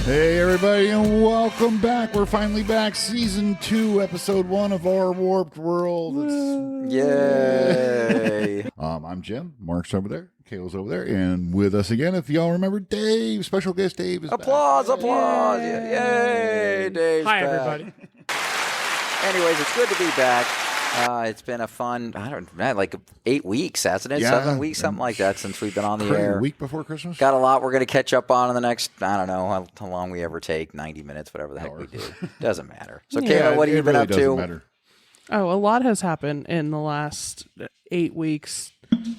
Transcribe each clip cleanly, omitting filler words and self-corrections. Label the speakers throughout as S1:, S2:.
S1: Hey, everybody, and welcome back. We're finally back. Season 2, Episode 1 of Our Warped World.
S2: Yay.
S1: I'm Jim. Mark's over there. Kayla's over there. And with us again, if y'all remember, Dave. Special guest Dave is
S2: Applause,
S1: back.
S2: applause. Yay, Dave's
S3: Hi,
S2: back.
S3: everybody.
S2: Anyways, it's good to be back. It's been a fun, like 8 weeks, hasn't it?
S1: Yeah.
S2: 7 weeks, something like that since we've been on the
S1: Crazy,
S2: air.
S1: a week before Christmas?
S2: Got a lot we're going to catch up on in the next, I don't know how long we ever take, 90 minutes, whatever the heck we do. Doesn't matter. So,
S1: Yeah,
S2: Kayla, what have you been
S1: really
S2: up
S1: doesn't
S2: to?
S1: matter.
S4: Oh, a lot has happened in the last 8 weeks.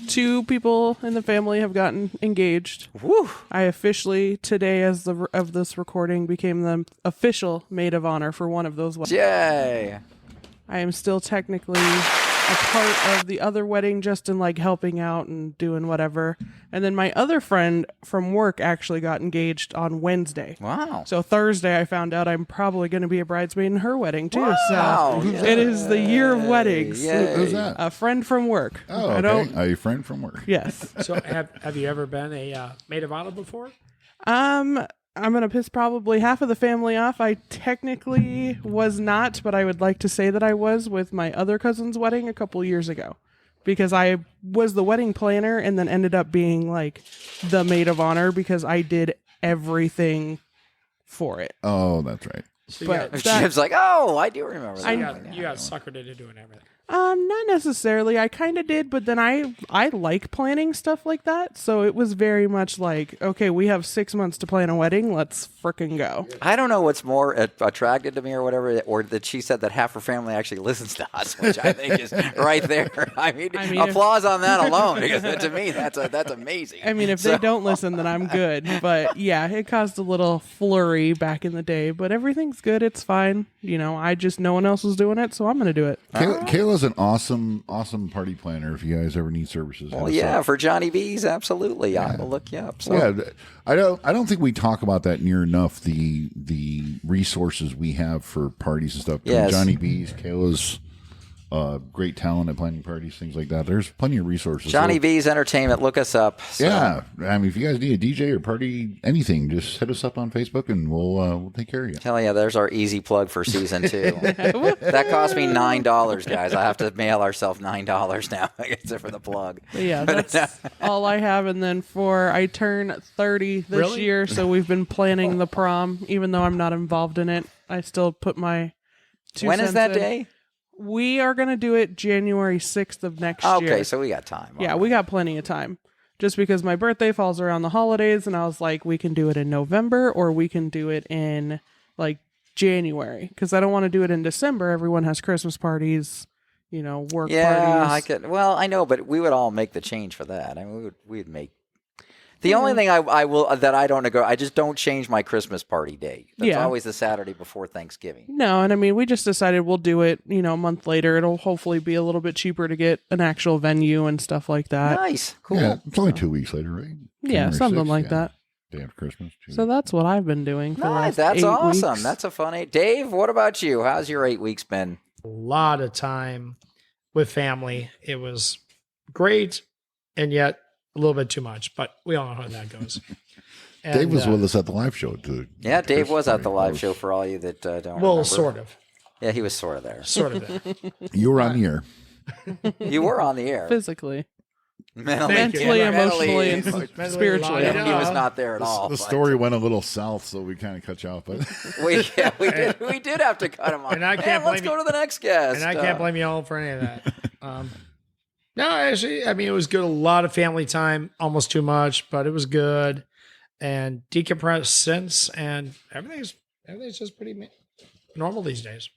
S4: 2 people in the family have gotten engaged.
S2: Woo.
S4: I officially, today as of this recording, became the official maid of honor for one of those weddings.
S2: Yay.
S4: I am still technically a part of the other wedding, just in like helping out and doing whatever. And then my other friend from work actually got engaged on Wednesday.
S2: Wow.
S4: So Thursday I found out I'm probably going to be a bridesmaid in her wedding too.
S2: Wow.
S4: So it is the year of weddings.
S2: Yay.
S1: Who's that?
S4: A friend from work.
S1: Oh,
S4: I
S1: okay.
S4: don't.
S1: A friend from work.
S4: Yes.
S3: So, have you ever been a maid of honor before?
S4: I'm going to piss probably half of the family off. I technically was not, but I would like to say that I was with my other cousin's wedding a couple years ago. Because I was the wedding planner and then ended up being like the maid of honor because I did everything for it.
S1: Oh, that's right.
S3: So
S4: But
S3: you
S2: Jim's like, oh, I do remember that.
S3: got suckered into doing everything.
S4: Not necessarily. I kind of did, but then I like planning stuff like that. So it was very much like, okay, we have 6 months to plan a wedding. Let's frickin' go.
S2: I don't know what's more attracted to me or whatever, or that she said that half her family actually listens to us, which I think is right there. I mean applause on that alone, because to me, that's amazing.
S4: I mean, if they don't listen, then I'm good. But yeah, it caused a little flurry back in the day, but everything's good. It's fine. You know, no one else was doing it, so I'm going to do it.
S1: Kayla's an awesome party planner if you guys ever need services.
S2: Well, yeah, for Johnny B's, absolutely. I will look you up. So.
S1: Yeah, I don't think we talk about that near enough. The resources we have for parties and stuff.
S2: Yes.
S1: Johnny B's, Kayla's great talent at planning parties, things like that. There's plenty of resources.
S2: Johnny B's Entertainment, look us up. So.
S1: Yeah, I mean, if you guys need a DJ or party, anything, just hit us up on Facebook and we'll take care of you.
S2: Hell yeah, there's our easy plug for season 2. That cost me $9, guys. I have to mail ourselves $9 now. I guess for the plug.
S4: But yeah, that's all I have. And then I turn 30 this year, so we've been planning the prom. Even though I'm not involved in it, I still put my 2
S2: When
S4: cents
S2: is that
S4: in.
S2: day?
S4: We are going to do it January 6th of next year.
S2: Okay, so we got time.
S4: Yeah, we got plenty of time. Just because my birthday falls around the holidays, and I was like, we can do it in November, or we can do it in like January, because I don't want to do it in December. Everyone has Christmas parties, work parties.
S2: Well, I know, but we would all make the change for that. I mean, we'd make. The only thing I will that I don't I just don't change my Christmas party day. That's always the Saturday before Thanksgiving.
S4: No, and I mean, we just decided we'll do it, a month later. It'll hopefully be a little bit cheaper to get an actual venue and stuff like that.
S2: Nice, cool.
S1: Yeah, it's only 2 weeks later, right?
S4: Yeah,
S1: January
S4: something
S1: 6th,
S4: like that.
S1: Day after Christmas.
S4: So that's what I've been doing for the last
S2: That's
S4: 8
S2: awesome.
S4: weeks.
S2: That's a fun 8. Dave, what about you? How's your 8 weeks been?
S3: A lot of time with family. It was great, and yet a little bit too much. But we all know how that goes. And,
S1: Dave was with us at the live show, too.
S2: Yeah, Dave was at the live show for all you that don't remember.
S3: Well, sort of.
S2: Yeah, he was sort of there.
S3: Sort of there.
S1: You were on the air.
S2: You were on the air.
S4: Physically.
S2: Mentally,
S4: emotionally, and spiritually.
S2: He was not there at all.
S1: The story went a little south, so we kind of cut you off. But
S2: we did have to cut him off.
S3: And I can't
S2: let's
S3: blame
S2: go to the next guest.
S3: And I can't blame you all for any of that. No, actually, I mean, it was good. A lot of family time, almost too much, but it was good. And decompressed since, and everything's just pretty normal these days.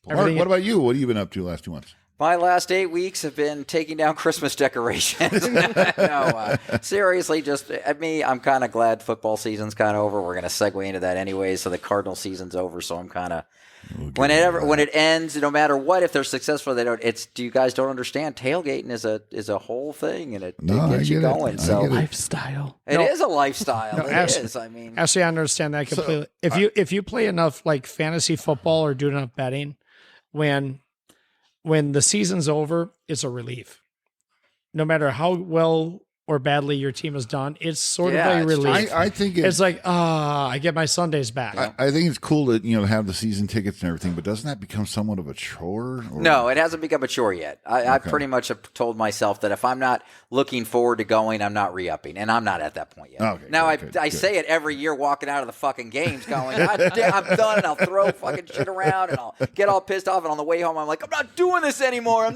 S1: Mark, what about you? What have you been up to the last 2 months?
S2: My last 8 weeks have been taking down Christmas decorations. No, seriously, just I'm kind of glad football season's kind of over. We're going to segue into that anyway. So the Cardinal season's over. So I'm kind of when it ends, no matter what, if they're successful, they don't. You guys don't understand. Tailgating is a whole thing, and it gets you going. So
S4: Lifestyle.
S2: it is a lifestyle.
S3: No,
S2: it is. I mean,
S3: actually, I understand that completely. If you play enough like fantasy football or do enough betting, when the season's over, it's a relief. No matter how well or badly your team has done, it's sort
S2: Yeah,
S3: of a
S2: it's
S3: relief.
S1: I think
S3: it's like, I get my Sundays back.
S1: I think it's cool to have the season tickets and everything, but doesn't that become somewhat of a chore? Or?
S2: No, it hasn't become a chore yet. I pretty much have told myself that if I'm not looking forward to going, I'm not re-upping, and I'm not at that point yet.
S1: Okay,
S2: now
S1: good,
S2: I
S1: good.
S2: say it every year walking out of the fucking games going, God damn, I'm done, and I'll throw fucking shit around, and I'll get all pissed off, and on the way home I'm like, I'm not doing this anymore.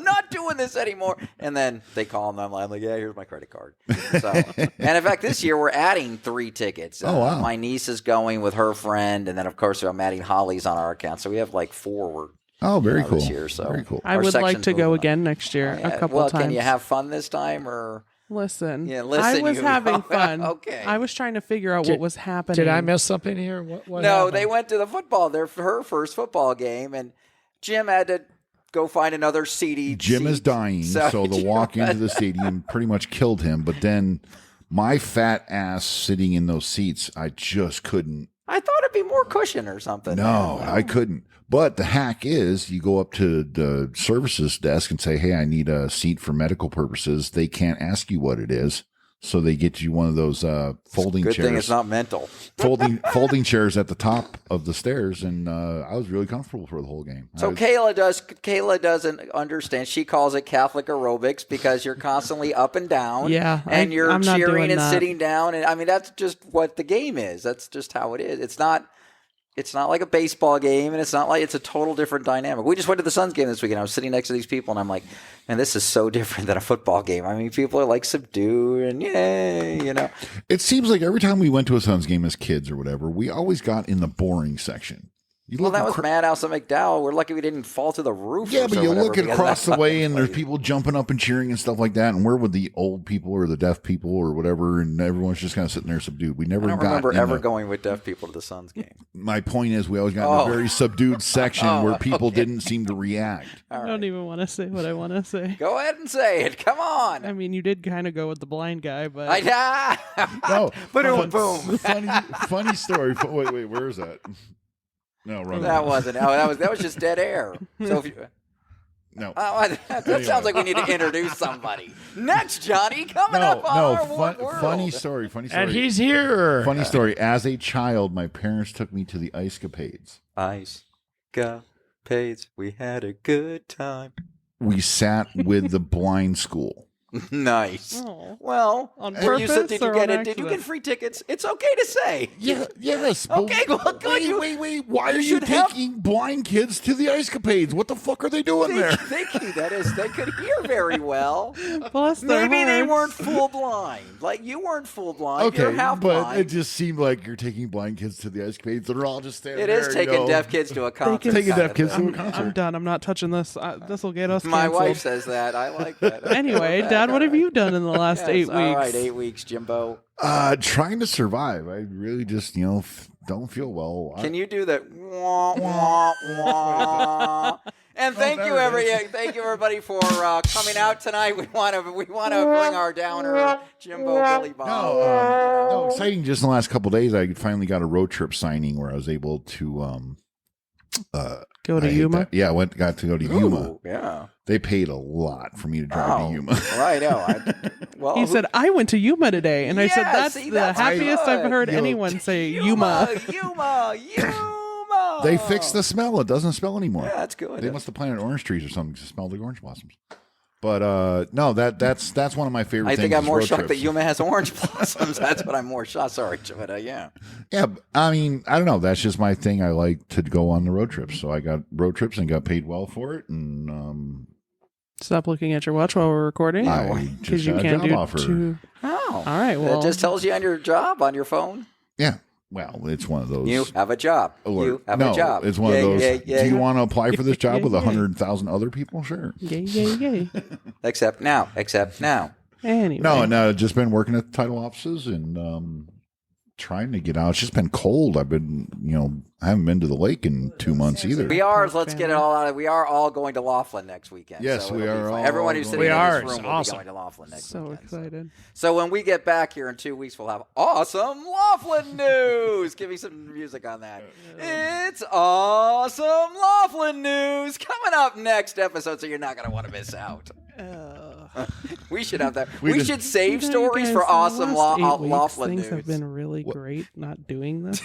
S2: And then they call, and I'm like, yeah, here's my credit card. So, and in fact, this year we're adding 3 tickets.
S1: Oh, wow.
S2: My niece is going with her friend, and then of course I'm adding Holly's on our account, so we have like 4
S1: very cool.
S2: this year. So
S1: very cool.
S4: I
S2: Our
S4: would like
S2: section's
S4: to go
S2: moving up.
S4: again next year a couple
S2: well,
S4: times.
S2: can you have fun this time, or
S4: Listen,
S2: Yeah, listen,
S4: I was
S2: you-
S4: having fun.
S2: Okay.
S4: I was trying to figure out what was happening.
S3: Did I miss something here? What
S2: no?
S3: happened?
S2: They went to the football. Her first football game, and Jim had to go find another seedy.
S1: Jim is
S2: seat.
S1: dying, so the walk into the stadium pretty much killed him. But then my fat ass sitting in those seats, I just couldn't.
S2: I thought it'd be more cushion or something.
S1: No, I couldn't. But the hack is you go up to the services desk and say, hey, I need a seat for medical purposes. They can't ask you what it is. So they get you one of those folding
S2: Good
S1: chairs.
S2: thing it's not mental.
S1: folding chairs at the top of the stairs. And I was really comfortable for the whole game.
S2: So Kayla doesn't understand. She calls it Catholic aerobics because you're constantly up and down.
S4: Yeah,
S2: and you're
S4: I'm not
S2: cheering
S4: doing
S2: and
S4: that.
S2: sitting down. And I mean, that's just what the game is. That's just how it is. It's not like a baseball game, and it's not like it's a total different dynamic. We just went to the Suns game this weekend. I was sitting next to these people, and I'm like, man, this is so different than a football game. I mean, people are like subdued and yay,
S1: It seems like every time we went to a Suns game as kids or whatever, we always got in the boring section. You
S2: Well,
S1: look
S2: that was
S1: acro-
S2: Madhouse at McDowell. We're lucky we didn't fall to the roof.
S1: Yeah, but
S2: or
S1: you
S2: whatever
S1: look
S2: because
S1: across
S2: that's
S1: the way and there's
S2: like-
S1: people jumping up and cheering and stuff like that. And where would the old people or the deaf people or whatever? And everyone's just kind of sitting there subdued. We never
S2: I don't
S1: got
S2: remember
S1: in
S2: ever
S1: the-
S2: going with deaf people to the Suns game.
S1: My point is, we always got in a very subdued section where people didn't seem to react.
S4: I don't even want to say what I want to say.
S2: Go ahead and say it. Come on.
S4: I mean, you did kind of go with the blind guy, but
S1: No,
S2: Boom.
S1: funny story. Wait, where is that? No, wrong.
S2: That
S1: one.
S2: wasn't. Oh, that was just dead air. So if you,
S1: No.
S2: that sounds like we need to introduce somebody. Next, Johnny, coming up on our world.
S1: Funny story.
S3: And he's here.
S1: Funny story. As a child, my parents took me to the Ice Capades.
S2: Ice Capades. We had a good time.
S1: We sat with the blind school.
S2: Nice.
S4: Oh.
S2: Well,
S4: On
S2: did you
S4: purpose or on
S2: Did you
S4: accident?
S2: get free tickets? It's okay to say.
S1: Yes. but
S2: Okay, well, good.
S1: Wait. Why
S2: you
S1: are you
S2: should have-
S1: taking blind kids to the Ice Capades? What the fuck are they doing there?
S2: Thank you. That is, they could hear very well.
S4: bless their
S2: Maybe they
S4: hearts.
S2: weren't full blind. Like you weren't full blind.
S1: Okay,
S2: You're half
S1: but
S2: blind.
S1: it just seemed like you're taking blind kids to the Ice Capades. They're all just standing
S2: It
S1: there.
S2: is taking deaf kids to a concert.
S4: can-
S1: Taking
S2: kind
S1: deaf
S2: of
S1: kids
S2: thing.
S1: to a concert.
S4: I'm done. I'm not touching this. This will get us
S2: My
S4: canceled.
S2: wife says that. I like that.
S4: Anyway, Dad, what have you done in the last 8 weeks?
S2: All right, 8 weeks, Jimbo.
S1: Trying to survive. I really just, don't feel well.
S2: Can you do that? Wah, wah, wah. And thank you, everybody, for coming out tonight. We want to bring our downer, Jimbo Billy Bob.
S1: No, exciting. Just in the last couple of days, I finally got a road trip signing where I was able to
S4: Go to
S1: I hate
S4: Yuma.
S1: that. Yeah, got to go to Yuma.
S2: Ooh, yeah.
S1: They paid a lot for me to drive to Yuma.
S2: I know. Well,
S4: He said, I went to Yuma today. And I said,
S2: Yeah,
S4: that's
S2: see,
S4: the
S2: that's
S4: happiest I've
S2: good.
S4: heard
S1: You know,
S4: anyone say Yuma.
S2: Yuma.
S1: They fixed the smell. It doesn't smell anymore.
S2: Yeah, that's good.
S1: They must have planted orange trees or something to smell like orange blossoms. But no, that's one of my favorite
S2: I
S1: things.
S2: think I'm
S1: is
S2: more
S1: road
S2: shocked that
S1: trips.
S2: Yuma has orange blossoms. That's what I'm more shocked. Sorry, but yeah.
S1: Yeah, I mean, I don't know. That's just my thing. I like to go on the road trips. So I got road trips and got paid well for it. And
S4: Stop looking at your watch while we're recording.
S1: I just
S4: Because you
S1: got a
S4: can't
S1: job
S4: do
S1: offer.
S4: two.
S2: Oh.
S4: All right, well.
S2: It just tells you on your job, on your phone.
S1: Yeah. Well, it's one of those.
S2: You have a job.
S1: Or-
S2: You have
S1: no,
S2: a job.
S1: It's one of those.
S2: Yeah.
S1: Do you want to apply for this job with
S4: Yeah.
S1: 100,000 other people? Sure.
S4: Yay, yay, yay.
S2: Except now.
S4: Anyway.
S1: No, and just been working at the title offices and trying to get out. It's just been cold. I've been, I haven't been to the lake in 2 months either.
S2: We are. Let's get it all out. We are all going to Laughlin next weekend.
S1: Yes,
S2: so
S1: we
S2: it'll be
S1: are
S2: fun.
S1: all
S2: Everyone who's
S1: going.
S2: sitting
S3: We
S2: in
S3: are.
S2: this room
S3: It's
S2: will
S3: awesome.
S2: be going to Laughlin next
S4: So
S2: weekend.
S4: excited.
S2: So when we get back here in 2 weeks, we'll have awesome Laughlin news. Give me some music on that. It's awesome Laughlin news coming up next episode, so you're not going to want to miss out. We should have that.
S1: We
S2: We
S1: just-
S2: should save
S4: You know,
S2: stories
S4: guys,
S2: for
S4: the
S2: awesome
S4: last 8 weeks,
S2: Laughlin
S4: things
S2: news.
S4: have been really great not doing this.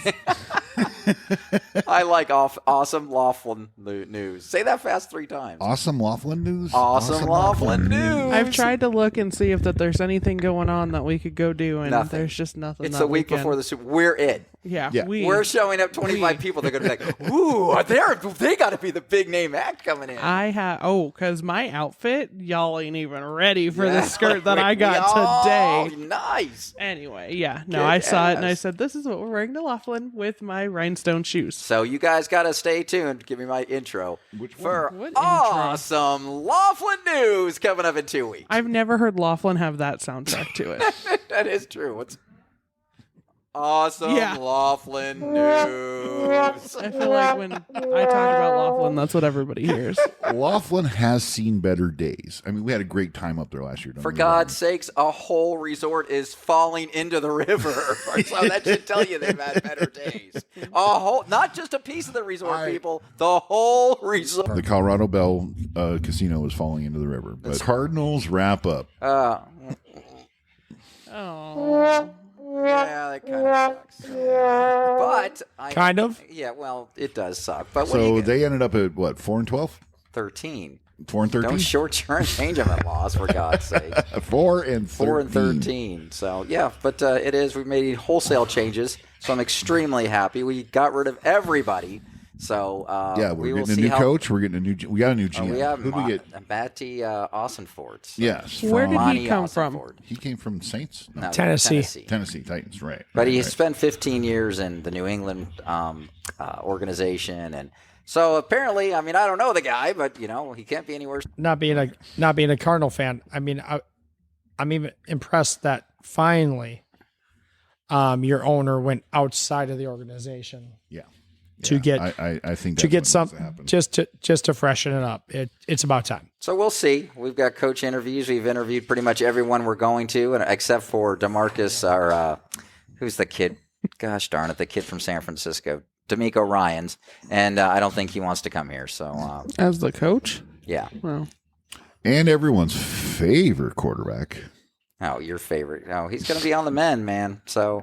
S2: I like awesome Laughlin news. Say that fast 3 times.
S1: Awesome Laughlin news.
S2: Awesome Laughlin news.
S4: I've tried to look and see if there's anything going on that we could go do, and
S2: Nothing.
S4: there's just nothing.
S2: It's
S4: that
S2: a week
S4: weekend.
S2: before the Super. We're it.
S4: Yeah,
S1: Yeah.
S2: We're showing up 25 people. They're going to be like, ooh, they got to be the big name act coming in.
S4: because my outfit, y'all ain't even ready for
S2: Yeah,
S4: the skirt that
S2: we-
S4: I got
S2: oh,
S4: today.
S2: Nice.
S4: Anyway, yeah, no,
S2: Good
S4: I saw it and I
S2: ass.
S4: said, this is what we're wearing to Laughlin with my rhinestone shoes.
S2: So you guys got to stay tuned. Give me my intro for
S4: What intro?
S2: awesome Laughlin news coming up in 2 weeks.
S4: I've never heard Laughlin have that soundtrack to it.
S2: That is true. What's awesome
S4: Yeah.
S2: Laughlin news?
S4: I feel like when I talk about Laughlin, that's what everybody hears.
S1: Laughlin has seen better days. I mean, we had a great time up there last year. don't
S2: For
S1: get me wrong.
S2: God's sakes, a whole resort is falling into the river. So that should tell you they've had better days. A whole, not just a piece of the resort, people. The whole resort.
S1: The Colorado Bell Casino is falling into the river. But Cardinals wrap up.
S4: Oh.
S2: Yeah, that kind of sucks. But
S3: Kind of.
S2: Yeah, well, it does suck. But what
S1: So they ended up at what, 4-12?
S2: 13.
S1: 4-13?
S2: Don't change them at loss, for God's sake.
S1: 4-13.
S2: 4-13. So yeah, but it is. We made wholesale changes, so I'm extremely happy. We got rid of everybody. So
S1: Yeah,
S2: we
S1: we're
S2: will
S1: getting a
S2: see
S1: new
S2: how.
S1: coach. We're getting a new. We got a new GM.
S2: We have
S1: Who'd we get?
S2: Batty Aussenford. So
S1: Yes.
S4: Where
S1: from-
S4: did he
S2: Monty
S4: come from?
S2: Aussenford.
S1: He came from Saints. No,
S2: No,
S3: Tennessee.
S1: Tennessee Titans. Right.
S2: But he
S1: right.
S2: spent 15 years in the New England organization, and so apparently, I mean, I don't know the guy, but he can't be any worse.
S3: Not being a Cardinal fan, I mean, I'm even impressed that finally, your owner went outside of the organization
S1: Yeah.
S3: to
S1: Yeah,
S3: get
S1: I think
S3: to
S1: that's
S3: get
S1: what
S3: some
S1: needs to happen.
S3: just to freshen it up. It's about time.
S2: So we'll see. We've got coach interviews. We've interviewed pretty much everyone we're going to, and except for DeMarcus, our who's the kid? Gosh darn it, the kid from San Francisco, D'Amico Ryans, and I don't think he wants to come here. So
S4: As the coach?
S2: yeah.
S4: Well,
S1: And everyone's favorite quarterback.
S2: Oh, your favorite? Oh, he's going to be on the men, man. So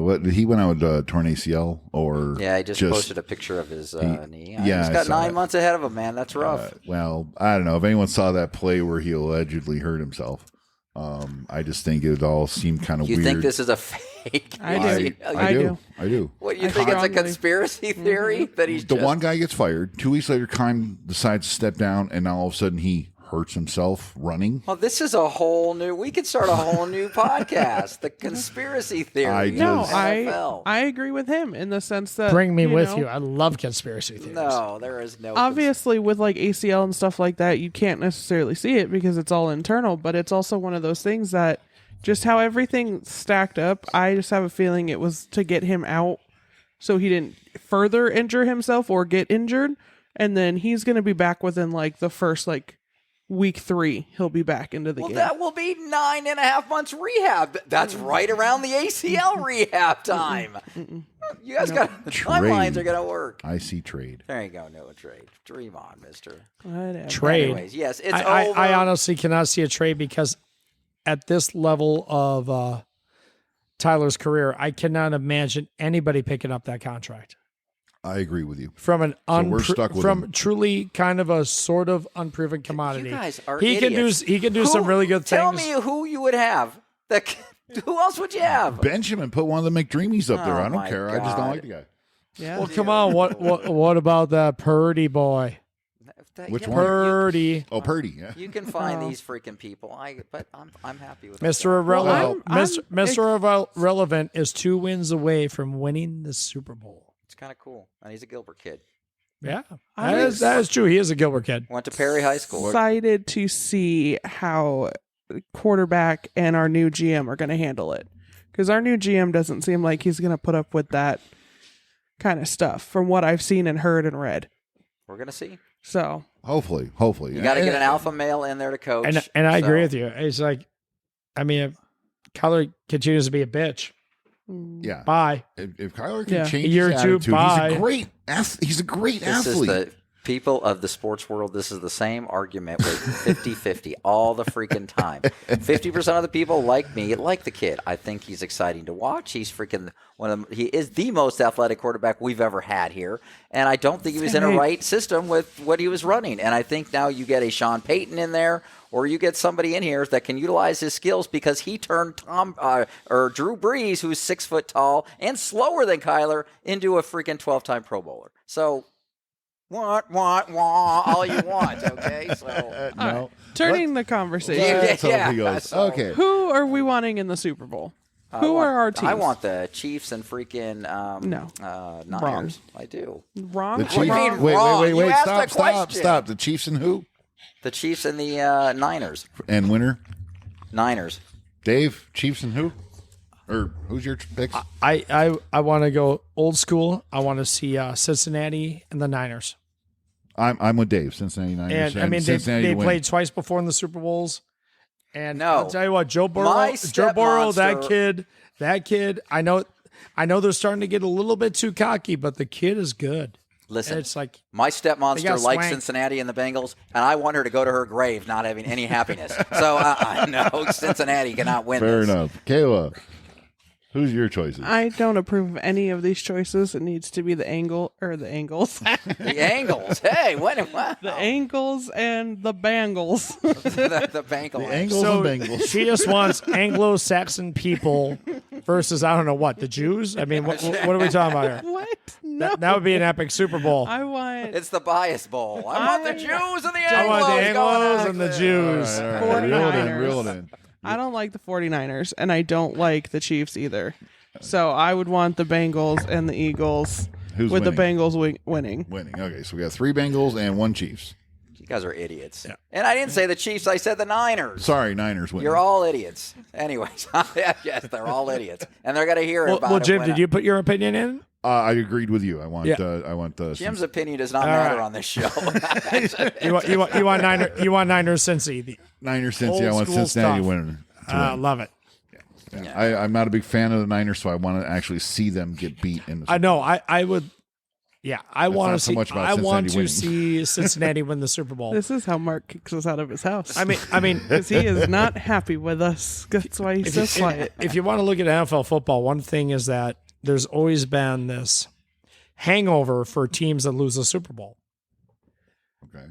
S1: What he went out with torn ACL or
S2: yeah, he just posted a picture of his knee.
S1: yeah,
S2: He's
S1: I
S2: got
S1: saw
S2: 9
S1: that.
S2: months ahead of him, man. That's rough.
S1: Well, I don't know if anyone saw that play where he allegedly hurt himself. I just think it all seemed kind of
S2: You
S1: weird.
S2: think this is a fake?
S4: I do.
S1: I do. I do.
S2: What, you
S4: I
S2: think it's a
S4: strongly-
S2: conspiracy theory that he's
S1: The
S2: just...
S1: one guy gets fired. 2 weeks later, Kime decides to step down, and now all of a sudden he hurts himself running.
S2: Well, this is a whole new... We could start a whole new podcast. The conspiracy theory.
S1: I
S4: no,
S1: just-
S2: NFL.
S4: I agree with him in the sense that
S3: Bring me with
S4: know,
S3: you. I love conspiracy theories.
S2: No, there is no...
S4: Obviously, with like ACL and stuff like that, you can't necessarily see it because it's all internal. But it's also one of those things that just how everything stacked up. I just have a feeling it was to get him out so he didn't further injure himself or get injured. And then he's going to be back within like the first week 3. He'll be back into the
S2: Well,
S4: game.
S2: that will be 9.5 months rehab. That's right around the ACL rehab time. You guys got... The timelines are going to work.
S1: I see trade.
S2: There you go, Noah Trade. Dream on, mister.
S4: Whatever.
S3: Trade.
S2: Anyways, yes, it's
S3: I
S2: over.
S3: honestly cannot see a trade because at this level of Tyler's career, I cannot imagine anybody picking up that contract
S1: I agree with you.
S3: from an
S1: we're stuck with him.
S3: truly kind of a sort of unproven commodity.
S2: You guys are
S3: he
S2: idiots.
S3: can do some really good
S2: Tell
S3: things.
S2: me who you would have. Who else would you have?
S1: Benjamin put one of the McDreamies up there.
S2: Oh,
S1: I don't
S2: my
S1: care. I just don't
S2: God.
S1: like the guy.
S4: Yeah.
S3: Well, come on. What about that Purdy boy?
S1: Which
S2: Yeah,
S1: one?
S3: Purdy,
S1: Oh, Purdy. Yeah.
S2: You can find
S4: Oh.
S2: these freaking people. But I'm happy with
S3: Mr.
S2: that.
S3: Irrelevant.
S4: I'm-
S3: Mr. Irrelevant is 2 wins away from winning the Super Bowl.
S2: It's kind of cool, and he's a Gilbert kid.
S3: Yeah,
S4: I'm
S3: that is true. He is a Gilbert kid.
S2: Went to Perry High School.
S4: Excited to see how quarterback and our new GM are going to handle it because our new GM doesn't seem like he's going to put up with that kind of stuff from what I've seen and heard and read.
S2: We're gonna see.
S4: So
S1: Hopefully.
S2: You got to get an alpha male in there to coach.
S3: And I agree
S2: So,
S3: with you. It's like, I mean, if Kyler continues to be a bitch,
S1: Yeah.
S3: bye.
S1: If Kyler can
S4: Yeah.
S1: change
S3: Year
S1: his
S3: two,
S1: attitude,
S3: bye.
S1: he's a great athlete.
S2: This is the People of the sports world, this is the same argument with 50-50 all the freaking time. 50% of the people like me, like the kid. I think he's exciting to watch. He's freaking he is the most athletic quarterback we've ever had here. And I don't think he was in a right system with what he was running. And I think now you get a Sean Payton in there, or you get somebody in here that can utilize his skills, because he turned Drew Brees, who's 6 foot tall and slower than Kyler, into a freaking 12-time Pro Bowler. So, all you want, okay? So
S1: No.
S4: Turning the conversation.
S1: Let's hope
S2: Yeah,
S1: he goes.
S2: so-
S1: Okay.
S4: Who are we wanting in the Super Bowl? Who are our teams?
S2: I want the Chiefs and freaking
S4: No.
S2: Niners.
S4: Wrong.
S2: I do.
S4: Wrong.
S1: The
S2: What do you
S1: Chiefs.
S2: mean
S1: Wait,
S2: wrong?
S1: wait,
S2: You
S1: wait,
S2: asked
S1: wait.
S2: the
S1: Stop.
S2: question.
S1: The Chiefs and who?
S2: The Chiefs and the Niners.
S1: And winner?
S2: Niners.
S1: Dave, Chiefs and who? Or who's your picks?
S3: I want to go old school. I want to see Cincinnati and the Niners.
S1: I'm with Dave, Cincinnati Niners.
S3: And I mean,
S1: Cincinnati
S3: they
S1: to win.
S3: played twice before in the Super Bowls. And
S2: No.
S3: I'll tell you what, Joe Burrow,
S2: My
S3: that kid. I know they're starting to get a little bit too cocky, but the kid is good.
S2: Listen,
S3: And it's like,
S2: my
S3: They
S2: stepmonster
S3: got
S2: likes
S3: swank.
S2: Cincinnati and the Bengals, and I want her to go to her grave not having any happiness. So no, Cincinnati cannot win
S1: Fair
S2: this.
S1: enough. Kayla, who's your choices?
S4: I don't approve of any of these choices. It needs to be the Angles.
S2: The Angles. Hey, wow.
S4: The Angles and the Bangles.
S2: the Bengals.
S1: The Angles
S3: so
S1: and Bengals.
S3: she just wants Anglo-Saxon people versus, I don't know what, the Jews? I mean, what are we talking about here?
S4: What? No.
S3: That would be an epic Super Bowl.
S4: I want
S2: It's the bias bowl. I want the Jews and the Anglos.
S3: I want the
S2: going
S3: Anglos
S2: at
S3: and the
S2: it.
S3: Jews.
S1: All right. Reel it in,
S4: 49ers.
S1: reel it in.
S4: I don't like the 49ers, and I don't like the Chiefs either. So I would want the Bengals and the Eagles,
S1: Who's
S4: with
S1: winning?
S4: the Bengals winning.
S1: Winning. Okay, so we got 3 Bengals and 1 Chiefs.
S2: You guys are idiots.
S3: Yeah.
S2: And I didn't say the Chiefs. I said the Niners.
S1: Sorry, Niners winning.
S2: You're all idiots. Anyways, yes, they're all idiots, and they're gonna hear about
S3: Well,
S2: it.
S3: Jim,
S2: when
S3: did you put your opinion in?
S1: I agreed with you. I want.
S3: Yeah.
S1: I want the.
S2: Jim's opinion does not
S3: All
S2: matter
S3: right.
S2: on this show.
S3: You want Niners Cincy.
S1: Niners, Cincy.
S3: Old
S1: I want
S3: school
S1: Cincinnati
S3: stuff.
S1: winning. to win.
S3: Love it.
S1: Yeah. I'm not a big fan of the Niners, so I want to actually see them get beat. In the
S3: I know. I would. Yeah, I want to
S1: not so
S3: see.
S1: much about
S3: I want to
S1: Cincinnati
S3: see Cincinnati win the Super Bowl.
S4: This is how Mark kicks us out of his house.
S3: I mean,
S4: because he is not happy with us. That's why he's so quiet.
S3: if you want to look at NFL football, one thing is that there's always been this hangover for teams that lose the Super Bowl.
S1: Okay.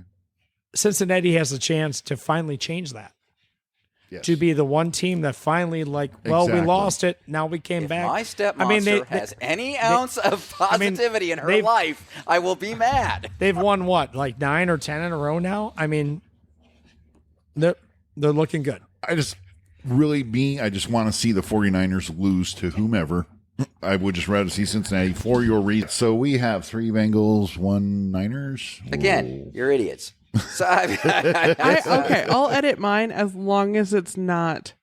S3: Cincinnati has a chance to finally change that.
S1: Yes.
S3: To be the one team that finally, we
S1: Exactly.
S3: lost it. Now we came
S2: If
S3: back.
S2: my stepmonster has any ounce of positivity in her
S3: they've-
S2: life, I will be mad.
S3: They've won what, like 9 or 10 in a row now? I mean, they're looking good.
S1: I just want to see the 49ers lose to whomever. I would just rather see Cincinnati for your reason. So we have 3 Bengals, 1 Niners.
S2: Again, you're idiots. So
S4: Okay, I'll edit mine as long as it's not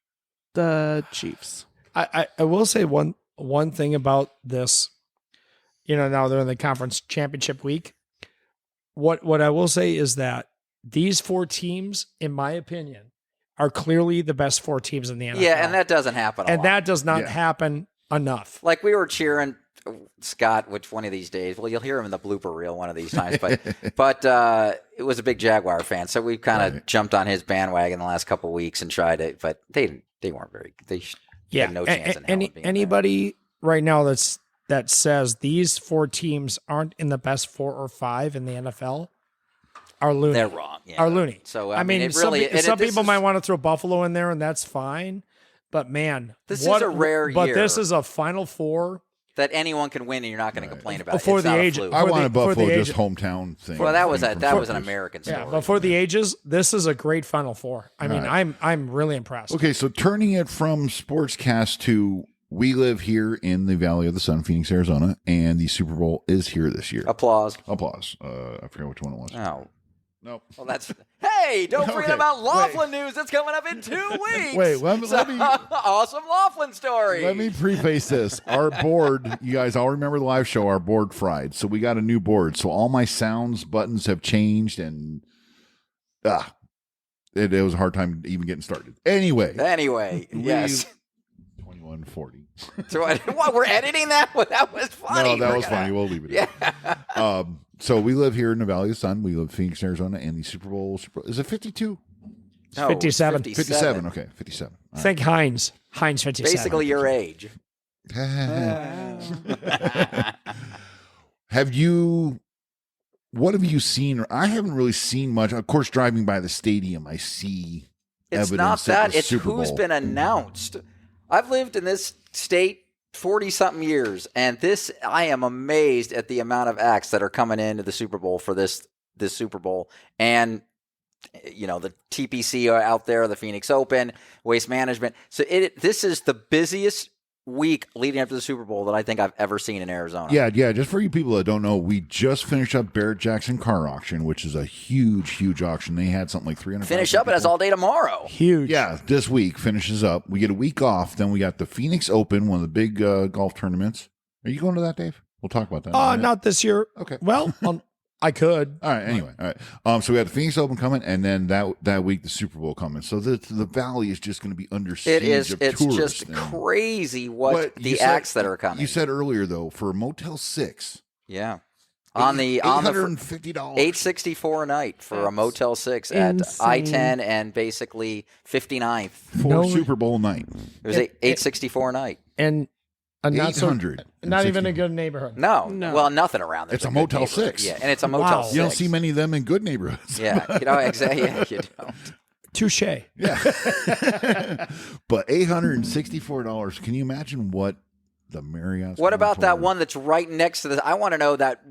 S4: the Chiefs.
S3: I will say one thing about this. Now they're in the conference championship week. What I will say is that these 4 teams, in my opinion, are clearly the best 4 teams in the NFL.
S2: yeah, and that doesn't happen.
S3: and
S2: lot.
S3: that does not
S1: Yeah.
S3: happen enough.
S2: Like we were cheering Scott, which one of these days, well, you'll hear him in the blooper reel one of these times, but it was a big Jaguar fan, so we kind of jumped on his bandwagon the last couple of weeks and tried it, but they weren't very. They had no chance in hell of being there.
S3: Anybody right now that says these 4 teams aren't in the best 4 or 5 in the NFL are loony.
S2: They're wrong. Yeah.
S3: Are loony.
S2: So
S3: I mean,
S2: it really,
S3: some people might want to throw Buffalo in there, and that's fine. But man,
S2: This is a rare
S3: But
S2: year.
S3: this is a Final Four.
S2: that anyone can win and you're not going to complain about
S3: Before
S2: it. It's
S3: the
S2: not a
S3: age-
S2: fluke.
S1: I
S3: for
S1: wanted
S3: the- for
S1: Buffalo
S3: the
S1: just
S3: age-
S1: hometown thing.
S2: Well, that was
S1: thing
S2: that
S1: from
S2: was an
S1: Rutgers.
S2: American story.
S3: Yeah, but for the ages, this is a great Final Four. I mean,
S1: right.
S3: I'm really impressed.
S1: Okay, so turning it from sportscast to we live here in the Valley of the Sun, Phoenix, Arizona, and the Super Bowl is here this year.
S2: Applause.
S1: Applause. I forget which one it was.
S2: Oh.
S1: Nope.
S2: Well, that's. Hey, don't forget
S1: Okay,
S2: about Laughlin news. That's coming up in 2 weeks.
S1: Wait, let me-
S2: awesome Laughlin story.
S1: Let me preface this. Our board, you guys all remember the live show, our board fried. So we got a new board. So all my sounds buttons have changed and it was a hard time even getting started. Anyway,
S2: Yes.
S1: 2140.
S2: So what? We're editing that? Well, that was funny.
S1: No, that
S2: We're
S1: was
S2: gonna-
S1: funny. We'll leave it.
S2: Yeah.
S1: So we live here in the Valley of the Sun. We live in Phoenix, Arizona, and the Super Bowl is it 52?
S2: No,
S3: 57.
S1: 57. Okay, 57. All
S3: Think Heinz. Heinz 57.
S2: Basically your age.
S1: What have you seen? I haven't really seen much. Of course, driving by the stadium, I see
S2: It's
S1: evidence
S2: not
S1: of
S2: that.
S1: the
S2: It's
S1: Super
S2: who's
S1: Bowl.
S2: been announced. I've lived in this state 40-something years, and I am amazed at the amount of acts that are coming into the Super Bowl for this Super Bowl. And, the TPC are out there, the Phoenix Open, Waste Management. So this is the busiest week leading up to the Super Bowl that I think I've ever seen in Arizona.
S1: Yeah. Just for you people that don't know, we just finished up Barrett-Jackson car auction, which is a huge auction. They had something like 300.
S2: Finish up. It has all day tomorrow.
S3: Huge.
S1: Yeah, this week finishes up. We get a week off. Then we got the Phoenix Open, one of the big golf tournaments. Are you going to that, Dave? We'll talk about that. in a minute.
S3: Not this year.
S1: Okay.
S3: Well, I could.
S1: All right. Anyway, all right. So we had the Phoenix Open coming, and then that week the Super Bowl coming. So the Valley is just going to be under siege
S2: It is.
S1: of
S2: It's
S1: tourists.
S2: just
S1: And
S2: crazy
S1: But
S2: what
S1: you
S2: the acts that are coming.
S1: You said earlier though, for Motel 6,
S2: yeah. On the
S1: $850.
S2: $864 a night for a
S4: That's
S2: Motel 6 at
S4: insane.
S2: I-10 and basically 59th.
S1: for
S3: No.
S1: Super Bowl night.
S2: It was $864 a night.
S3: And a not so,
S1: 800.
S3: not even a good neighborhood.
S2: No,
S4: No.
S2: well, nothing around there.
S1: It's a Motel 6.
S2: Yeah, and it's a
S3: Wow.
S2: Motel 6.
S1: You don't see many of them in good neighborhoods.
S2: Yeah, exactly. Yeah, you don't.
S3: Touche.
S1: Yeah. But $864. Can you imagine what the Marriott's
S2: What
S1: going
S2: about that
S1: for?
S2: one that's right next to the? I want to know that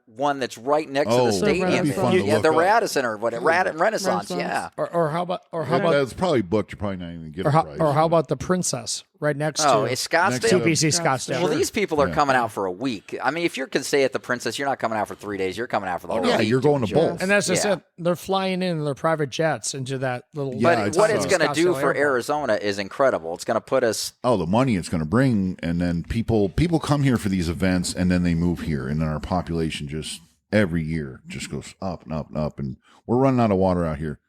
S2: one that's right next to
S1: Oh,
S2: the stadium.
S4: that'd be fun
S1: to
S2: Yeah,
S1: look
S2: the
S1: up.
S2: Radisson or whatever, Renaissance. Yeah.
S3: Or how about
S1: That's probably booked. You probably not even get a price.
S3: or how about the Princess right next
S2: Oh,
S3: to
S2: it's Scottsdale.
S3: TPC Scottsdale?
S2: Well, these people are
S1: Yeah.
S2: coming out for a week. I mean, if you can stay at the Princess, you're not coming out for 3 days. You're coming out for the whole
S1: yeah,
S2: week.
S1: you're going to both.
S3: And that's just
S2: Yeah.
S3: it. They're flying in their private jets into that little.
S1: Yeah,
S2: But
S1: it's
S2: what it's
S1: a-
S2: going to do
S3: Scottsdale
S2: for
S3: Airport.
S2: Arizona is incredible. It's going to put us.
S1: Oh, the money it's going to bring, and then people come here for these events, and then they move here, and then our population just every year just goes up and up and up, and we're running out of water out here.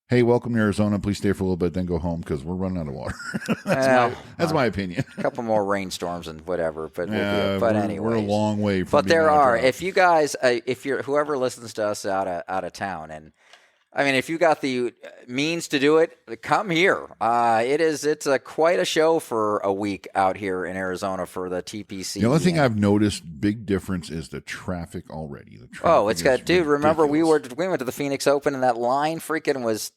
S1: Hey, welcome to Arizona. Please stay for a little bit, then go home because we're running out of water. That's my opinion.
S2: A couple more rainstorms and whatever, but we'll
S1: Yeah,
S2: do it. But
S1: we're
S2: anyway,
S1: a long way from.
S2: But
S1: being
S2: there
S1: out of
S2: are.
S1: drought.
S2: If you guys, if you're whoever listens to us out of town, and I mean, if you got the means to do it, come here. It's quite a show for a week out here in Arizona for the TPC.
S1: The only thing I've noticed big difference is the traffic already. The traffic
S2: Oh, it's
S1: is
S2: got, dude. Remember we
S1: ridiculous.
S2: went to the Phoenix Open and that line freaking was.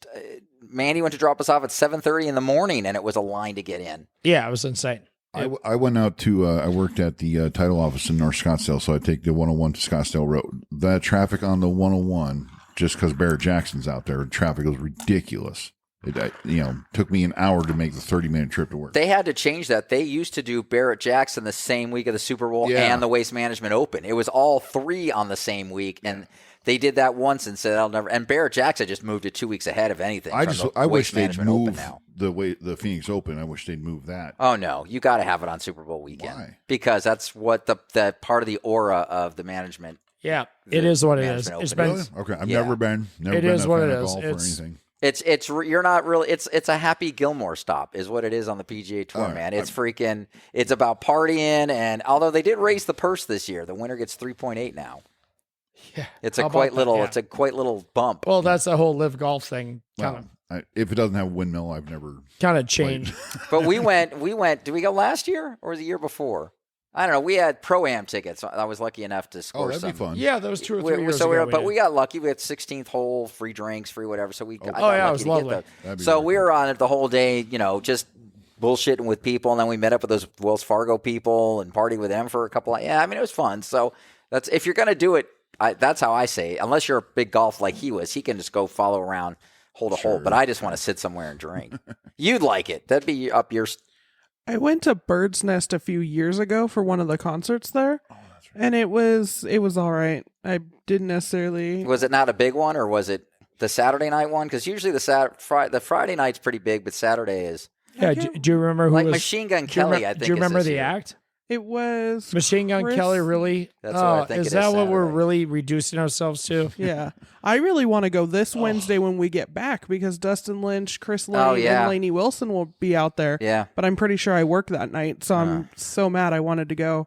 S2: Mandy went to drop us off at 7:30 in the morning, and it was a line to get in.
S3: Yeah, it was insane.
S1: I went out to, I worked at the title office in North Scottsdale, so I take the 101 to Scottsdale Road. That traffic on the 101, just because Barrett Jackson's out there, traffic was ridiculous. It took me an hour to make the 30-minute trip to work.
S2: They had to change that. They used to do Barrett Jackson the same week of the Super Bowl
S1: Yeah.
S2: and the Waste Management Open. It was all three on the same week, and they did that once and said, "I'll never." And Barrett Jackson just moved it 2 weeks ahead of anything.
S1: I
S2: from the
S1: wish
S2: Waste
S1: they'd
S2: Management Open
S1: move
S2: now.
S1: the Phoenix Open. I wish they'd move that.
S2: Oh no, you got to have it on Super Bowl weekend.
S1: Why?
S2: Because that's what the part of the aura of the management.
S3: Yeah, it is what it is.
S2: management
S3: It's
S2: open.
S3: been.
S1: Really? Okay, I've
S2: Yeah.
S1: never been. Never
S3: It
S1: been
S3: is
S1: a
S3: what
S1: fan
S3: it
S1: of
S3: is.
S1: golf or
S3: It's-
S1: anything.
S2: You're not really. It's a Happy Gilmore stop is what it is on the PGA Tour,
S1: All right.
S2: man. It's freaking. It's about partying, and although they did raise the purse this year, the winner gets 3.8 now.
S3: Yeah,
S2: It's a
S3: how about
S2: quite
S3: that?
S2: little.
S3: Yeah.
S2: It's a quite little bump.
S3: Well, that's the whole live golf thing. Kind
S1: Well, if it doesn't have a windmill, I've never.
S3: of changed.
S2: But we went. Did we go last year or the year before? I don't know. We had Pro-Am tickets. I was lucky enough to
S1: Oh,
S2: score
S1: that'd
S2: some.
S1: be fun.
S3: Yeah, that was 2 or 3 years
S2: So
S3: ago.
S2: but we got lucky. We had 16th hole, free drinks, free whatever. So we. I got
S3: yeah, it
S2: lucky
S3: was
S2: to get
S3: lovely.
S2: those.
S1: That'd be
S2: So
S1: very
S2: we
S1: cool.
S2: were on it the whole day. Just bullshitting with people, and then we met up with those Wells Fargo people and partied with them for a couple. Yeah, I mean it was fun. So that's if you're gonna do it. That's how I say it. Unless you're a big golf like he was, he can just go follow around, hold a hole. But I just want to sit somewhere and drink. You'd like it. That'd be up your.
S4: I went to Bird's Nest a few years ago for one of the concerts there, and it was all right. I didn't necessarily.
S2: Was it not a big one, or was it the Saturday night one? Because usually the Friday night's pretty big, but Saturday is
S3: Yeah, do you remember who
S2: like
S3: was
S2: Machine Gun
S3: do you
S2: Kelly.
S3: remem-
S2: I think.
S3: Do you
S2: is
S3: remember
S2: this
S3: the
S2: year.
S3: act?
S4: It was
S3: Machine Gun
S4: Chris-
S3: Kelly, really?
S2: That's what I think
S3: Is
S2: it is
S3: that what we're
S2: Saturday.
S3: really reducing ourselves to?
S4: Yeah, I really want to go this Wednesday when we get back because Dustin Lynch, Chris Lane,
S2: Oh, yeah.
S4: and Lainey Wilson will be out there.
S2: Yeah.
S4: But I'm pretty sure I work that night, so I'm so mad I wanted to go.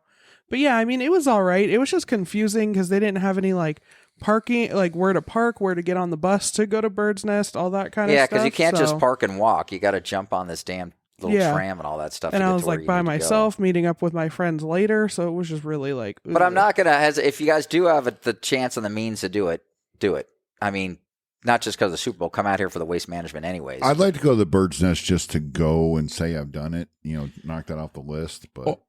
S4: But yeah, I mean, it was all right. It was just confusing because they didn't have any like parking, like where to park, where to get on the bus to go to Bird's Nest, all that kind of stuff.
S2: Yeah, because you can't just park and walk. You got to jump on this damn little tram and all that stuff.
S4: And
S2: to
S4: I
S2: get
S4: was
S2: to where
S4: like
S2: you
S4: by
S2: need to
S4: myself, meeting up with my friends later. So it was just really like.
S2: But I'm not going to hesitate. If you guys do have the chance and the means to do it, do it. I mean, not just because of the Super Bowl. Come out here for the Waste Management anyways.
S1: I'd like to go to the Bird's Nest just to go and say I've done it. Knock that off the list. But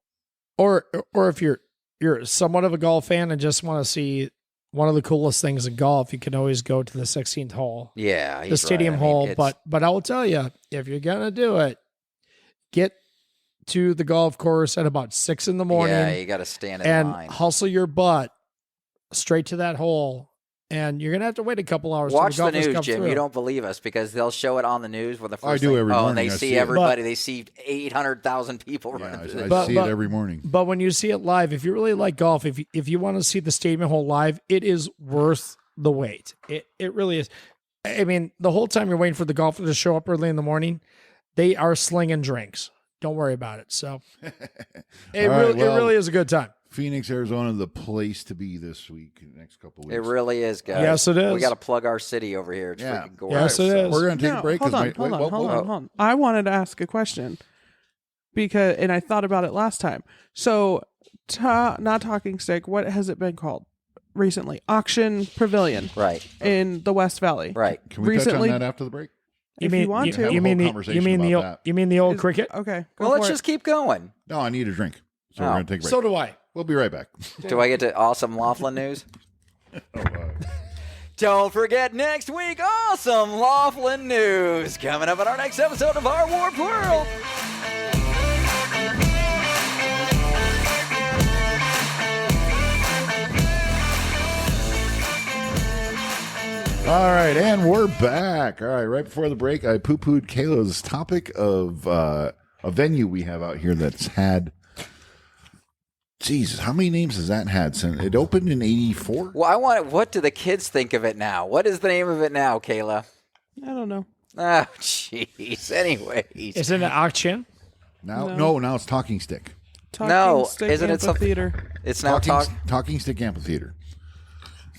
S3: Or if you're somewhat of a golf fan and just want to see one of the coolest things in golf, you can always go to the 16th hole.
S2: Yeah,
S3: the stadium hole. But I will tell you, if you're gonna do it, get to the golf course at about 6 a.m.
S2: Yeah, you got to stand in
S3: and
S2: line.
S3: hustle your butt straight to that hole. And you're gonna have to wait a couple hours.
S2: Watch
S3: till
S2: the
S3: golfers
S2: news,
S3: come
S2: Jim.
S3: through.
S2: You don't believe us because they'll show it on the news when the first.
S1: I do every morning.
S2: And they
S1: I
S2: see
S1: see it.
S2: everybody. They see 800,000 people
S1: yeah,
S2: running.
S1: I see it every morning.
S3: But when you see it live, if you really like golf, if you want to see the stadium hole live, it is worth the wait. It really is. I mean, the whole time you're waiting for the golfer to show up early in the morning, they are slinging drinks. Don't worry about it. So it really is a good time.
S1: Phoenix, Arizona, the place to be this week, next couple of weeks.
S2: It really is, guys.
S3: Yes, it is.
S2: We got to plug our city over here. It's freaking gorgeous.
S3: Yes, it is.
S1: We're going to take a break.
S4: Hold on. I wanted to ask a question and I thought about it last time. So, not Talking Stick. What has it been called recently? Auction Pavilion,
S2: Right.
S4: in the West Valley,
S2: Right.
S1: Can we touch on that after the break?
S4: If you want to.
S3: You mean the old
S4: Is-
S3: cricket?
S4: Okay.
S2: Well, let's just keep going.
S1: No, I need a drink. So we're going to take a break.
S3: So do I.
S1: We'll be right back.
S2: Do I get to awesome Laughlin news? Don't forget next week, awesome Laughlin news coming up in our next episode of Our Warped World.
S1: All right, and we're back. All right, right before the break, I poo-pooed Kayla's topic of a venue we have out here that's had, Jesus, how many names has that had since it opened in 84?
S2: Well, what do the kids think of it now? What is the name of it now, Kayla?
S4: I don't know.
S2: Oh, jeez. Anyways.
S3: Is it an auction?
S1: Now it's Talking Stick.
S2: No,
S4: Stick
S2: isn't it something?
S4: Amphitheater.
S2: It's now
S1: Talking Stick Amphitheater.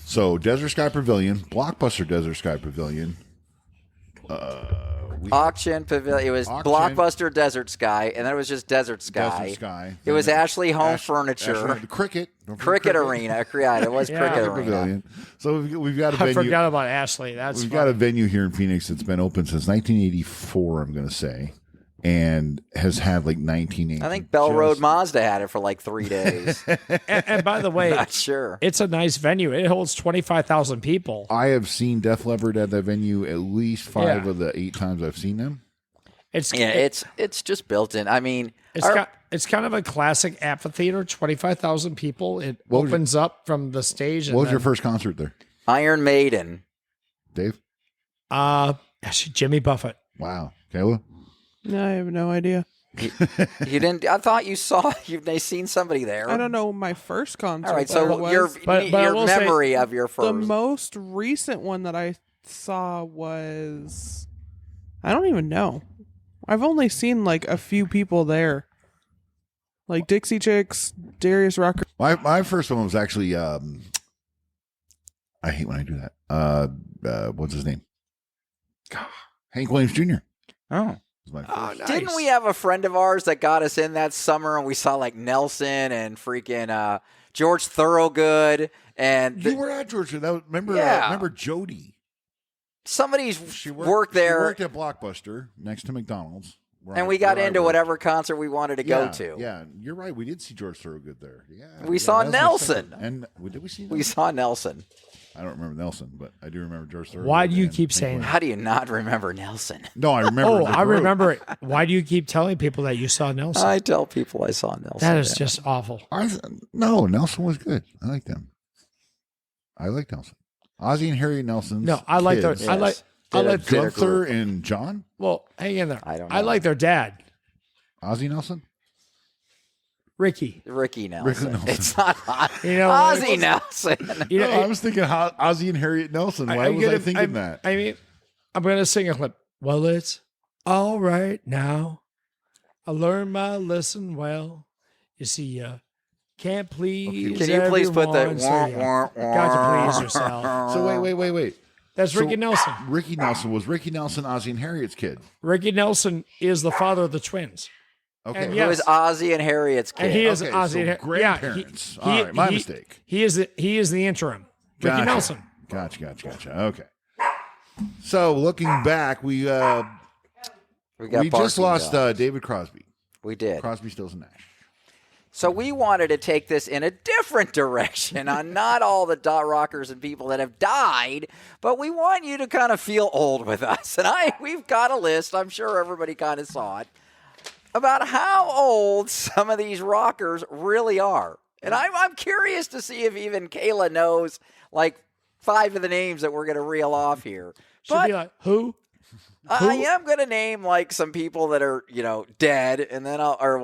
S1: So Desert Sky Pavilion, Blockbuster Desert Sky Pavilion.
S2: Auction Pavilion. It was Blockbuster Desert Sky, and then it was just Desert Sky.
S1: Desert Sky.
S2: It was Ashley Home Furniture.
S1: Cricket.
S2: Cricket Arena. Yeah, it was Cricket Arena.
S1: Pavilion. So we've got a venue.
S3: I forgot about Ashley. We've
S1: got a venue here in Phoenix that's been open since 1984, I'm going to say, and has had like 19 names.
S2: I think Bell Road Mazda had it for like 3 days.
S3: and by the way,
S2: Not sure.
S3: It's a nice venue. It holds 25,000 people.
S1: I have seen Def Leppard at that venue at least 5 of the 8 times I've seen them.
S2: It's just built in. I mean,
S3: it's kind of a classic amphitheater, 25,000 people. It opens up from the stage.
S1: What was your first concert there?
S2: Iron Maiden.
S1: Dave?
S3: Actually, Jimmy Buffett.
S1: Wow. Kayla?
S4: No, I have no idea.
S2: You didn't. I thought you've seen somebody there.
S4: I don't know my first concert.
S2: All right, so your memory of your first.
S4: The most recent one that I saw was, I don't even know. I've only seen like a few people there, like Dixie Chicks, Darius Rucker.
S1: My first one was actually I hate when I do that. What's his name? Hank Williams Jr.
S2: Oh.
S3: Nice.
S2: Didn't we have a friend of ours that got us in that summer and we saw like Nelson and freaking George Thorogood and
S1: you were at George. Remember Jody?
S2: Somebody's worked there.
S1: She worked at Blockbuster next to McDonald's.
S2: And we got into whatever concert we wanted to go to.
S1: Yeah, you're right. We did see George Thorogood there. Yeah,
S2: we saw Nelson.
S1: And did we see?
S2: We saw Nelson.
S1: I don't remember Nelson, but I do remember George Thorogood.
S3: Why do you keep saying that?
S2: How do you not remember Nelson?
S1: No, I remember.
S3: Oh, I remember it. Why do you keep telling people that you saw Nelson?
S2: I tell people I saw Nelson.
S3: That is just awful.
S1: No, Nelson was good. I liked them. I liked Nelson. Ozzy and Harry Nelson.
S3: No, I like their.
S2: Yes.
S3: I like
S1: Gunther and John.
S3: Well, hang in there.
S2: I don't know.
S3: I like their dad,
S1: Ozzy Nelson.
S3: Ricky
S2: Nelson.
S1: Nelson.
S2: It's not
S3: Ozzy
S2: Nelson.
S1: I was thinking Ozzy and Harriet Nelson. Why was I thinking that?
S3: I mean, I'm going to sing a clip. Well, it's all right now. I learned my lesson well. You see, Can't please.
S2: Can you please put that?
S3: everyone, so yeah. Got to please yourself.
S1: So wait.
S3: That's Ricky Nelson.
S1: Ricky Nelson was Ricky Nelson, Ozzie and Harriet's kid.
S3: Ricky Nelson is the father of the twins.
S1: Okay.
S3: And
S2: It was Ozzie and Harriet's kid.
S3: And he is
S1: Okay,
S3: Ozzy.
S1: so grandparents. All right, my mistake.
S3: He is the interim. Ricky
S1: Gotcha.
S3: Nelson.
S1: Gotcha. Okay. So looking back, we
S2: got
S1: just
S2: Barking
S1: lost
S2: Dogs.
S1: David Crosby.
S2: We did.
S1: Crosby, Stills, and Nash.
S2: So we wanted to take this in a different direction on not all the dot rockers and people that have died, but we want you to kind of feel old with us. And we've got a list, I'm sure everybody kind of saw it, about how old some of these rockers really are. And I'm curious to see if even Kayla knows like 5 of the names that we're going to reel off here.
S3: Should be like, who?
S2: I am going to name like some people that are, dead, and then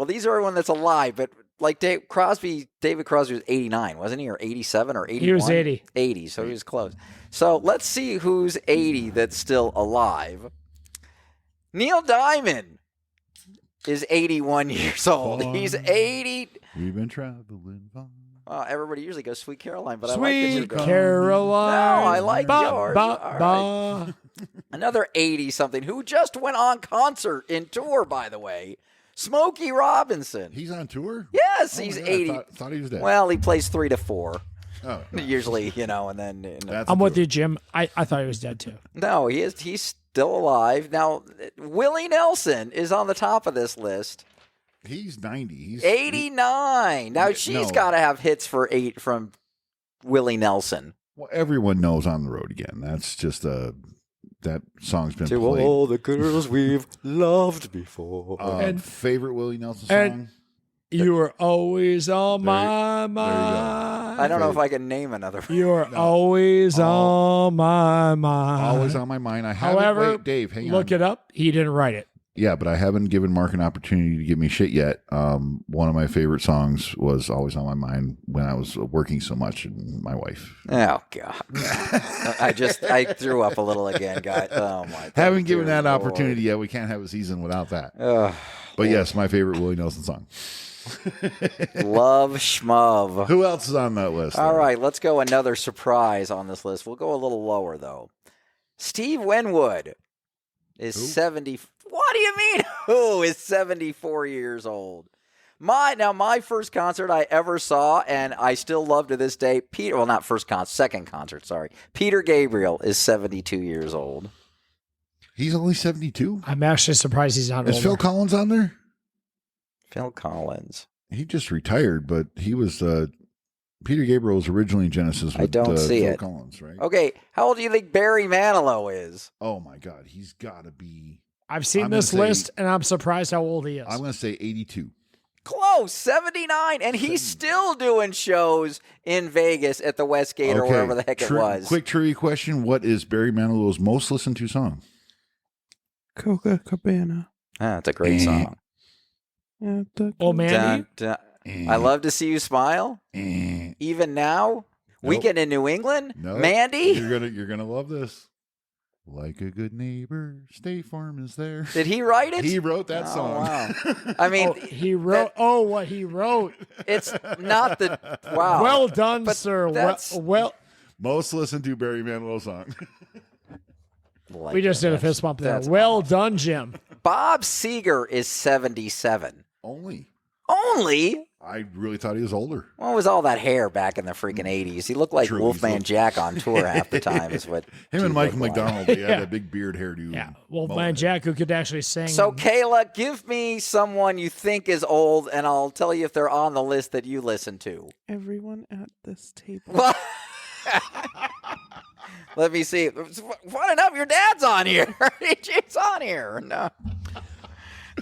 S2: these are everyone that's alive, but like David Crosby was 89, wasn't he? Or 87 or 81?
S3: He was 80.
S2: 80, so he was close. So let's see who's 80 that's still alive. Neil Diamond is 81 years old. He's 80.
S1: We've been traveling far.
S2: Everybody usually goes Sweet Caroline, but I like
S3: Sweet
S2: that you go.
S3: Caroline.
S2: No, I like yours. All
S3: Ba.
S2: Another 80-something who just went on concert in tour, by the way. Smokey Robinson.
S1: He's on tour?
S2: Yes,
S1: Oh my
S2: he's
S1: God,
S2: 80.
S1: I thought he was dead.
S2: Well, he plays 3 to 4.
S1: Oh,
S2: Usually, and then.
S1: that's
S3: I'm
S1: a
S3: with
S1: tour.
S3: you, Jim. I thought he was dead too.
S2: No, he's still alive. Now, Willie Nelson is on the top of this list.
S1: He's 90. He's
S2: 89. Now, she's got to have hits from Willie Nelson.
S1: Well, everyone knows On the Road Again. That's just that song's been
S2: To
S1: played.
S2: all the girls we've loved before.
S3: And-
S1: favorite Willie Nelson
S3: and-
S1: song?
S3: You were always on
S1: There you-
S3: my
S1: there
S3: mind.
S2: I don't know if I can name another.
S3: You're always on my mind.
S1: Always on my mind. I haven't.
S3: However,
S1: Wait, Dave, hang
S3: look
S1: on.
S3: it up. He didn't write it.
S1: Yeah, but I haven't given Mark an opportunity to give me shit yet. One of my favorite songs was always on my mind when I was working so much, and my wife.
S2: Oh God! I threw up a little again, guys. Oh my!
S1: Haven't given
S2: dear
S1: that
S2: Lord.
S1: opportunity yet. We can't have a season without that.
S2: Ugh.
S1: But yes, my favorite Willie Nelson song.
S2: Love Schmov.
S1: Who else is on that list?
S2: All right, let's go another surprise on this list. We'll go a little lower though. Steve Winwood is 70. What do you mean? Who is 74 years old? My first concert I ever saw, and I still love to this day. Second concert. Sorry, Peter Gabriel is 72 years old.
S1: He's only 72.
S3: I'm actually surprised he's not
S1: Is
S3: older.
S1: Phil Collins on there?
S2: Phil Collins.
S1: He just retired, but he was Peter Gabriel was originally in Genesis with
S2: I don't see
S1: Phil
S2: it.
S1: Collins, right?
S2: Okay, how old do you think Barry Manilow is?
S1: Oh my God, he's got to be.
S3: I've seen
S1: I'm
S3: this
S1: gonna say-
S3: list, and I'm surprised how old he is.
S1: I'm going to say 82.
S2: Close, 79, and he's still doing shows in Vegas at the Westgate or wherever the heck it was.
S1: Quick trivia question: what is Barry Manilow's most listened to song?
S4: Coca Cabana.
S2: Ah, it's a great song.
S3: Oh, Mandy?
S2: Dun, dun. I love to see you smile.
S1: Eh.
S2: Even now, Weekend in New England,
S1: Nope.
S2: Mandy.
S1: You're gonna love this. Like a good neighbor, State Farm is there.
S2: Did he write it?
S1: He wrote that
S2: Oh,
S1: song.
S2: wow. I mean,
S3: He wrote. What he wrote.
S2: it's not the wow.
S3: Well done,
S2: But
S3: sir.
S2: that's-
S3: Well,
S1: Most listened to Barry Manilow song.
S2: Like
S3: we just did a fist bump there.
S2: that's
S3: Well done, Jim.
S2: Bob Seger is 77.
S1: Only.
S2: Only.
S1: I really thought he was older.
S2: What was all that hair back in the freaking 80s? He looked like
S1: True,
S2: Wolfman
S1: he's a-
S2: Jack on tour half the time. Is what
S1: Him
S2: he
S1: and Michael
S2: looked like.
S1: McDonald, they had
S3: Yeah.
S1: that big beard hairdo.
S3: Yeah.
S1: and
S3: Wolfman
S1: mullet.
S3: Jack, who could actually sing.
S2: So, Kayla, give me someone you think is old, and I'll tell you if they're on the list that you listen to.
S4: Everyone at this table.
S2: Well, let me see. Fun enough, your dad's on here. It's on here. No,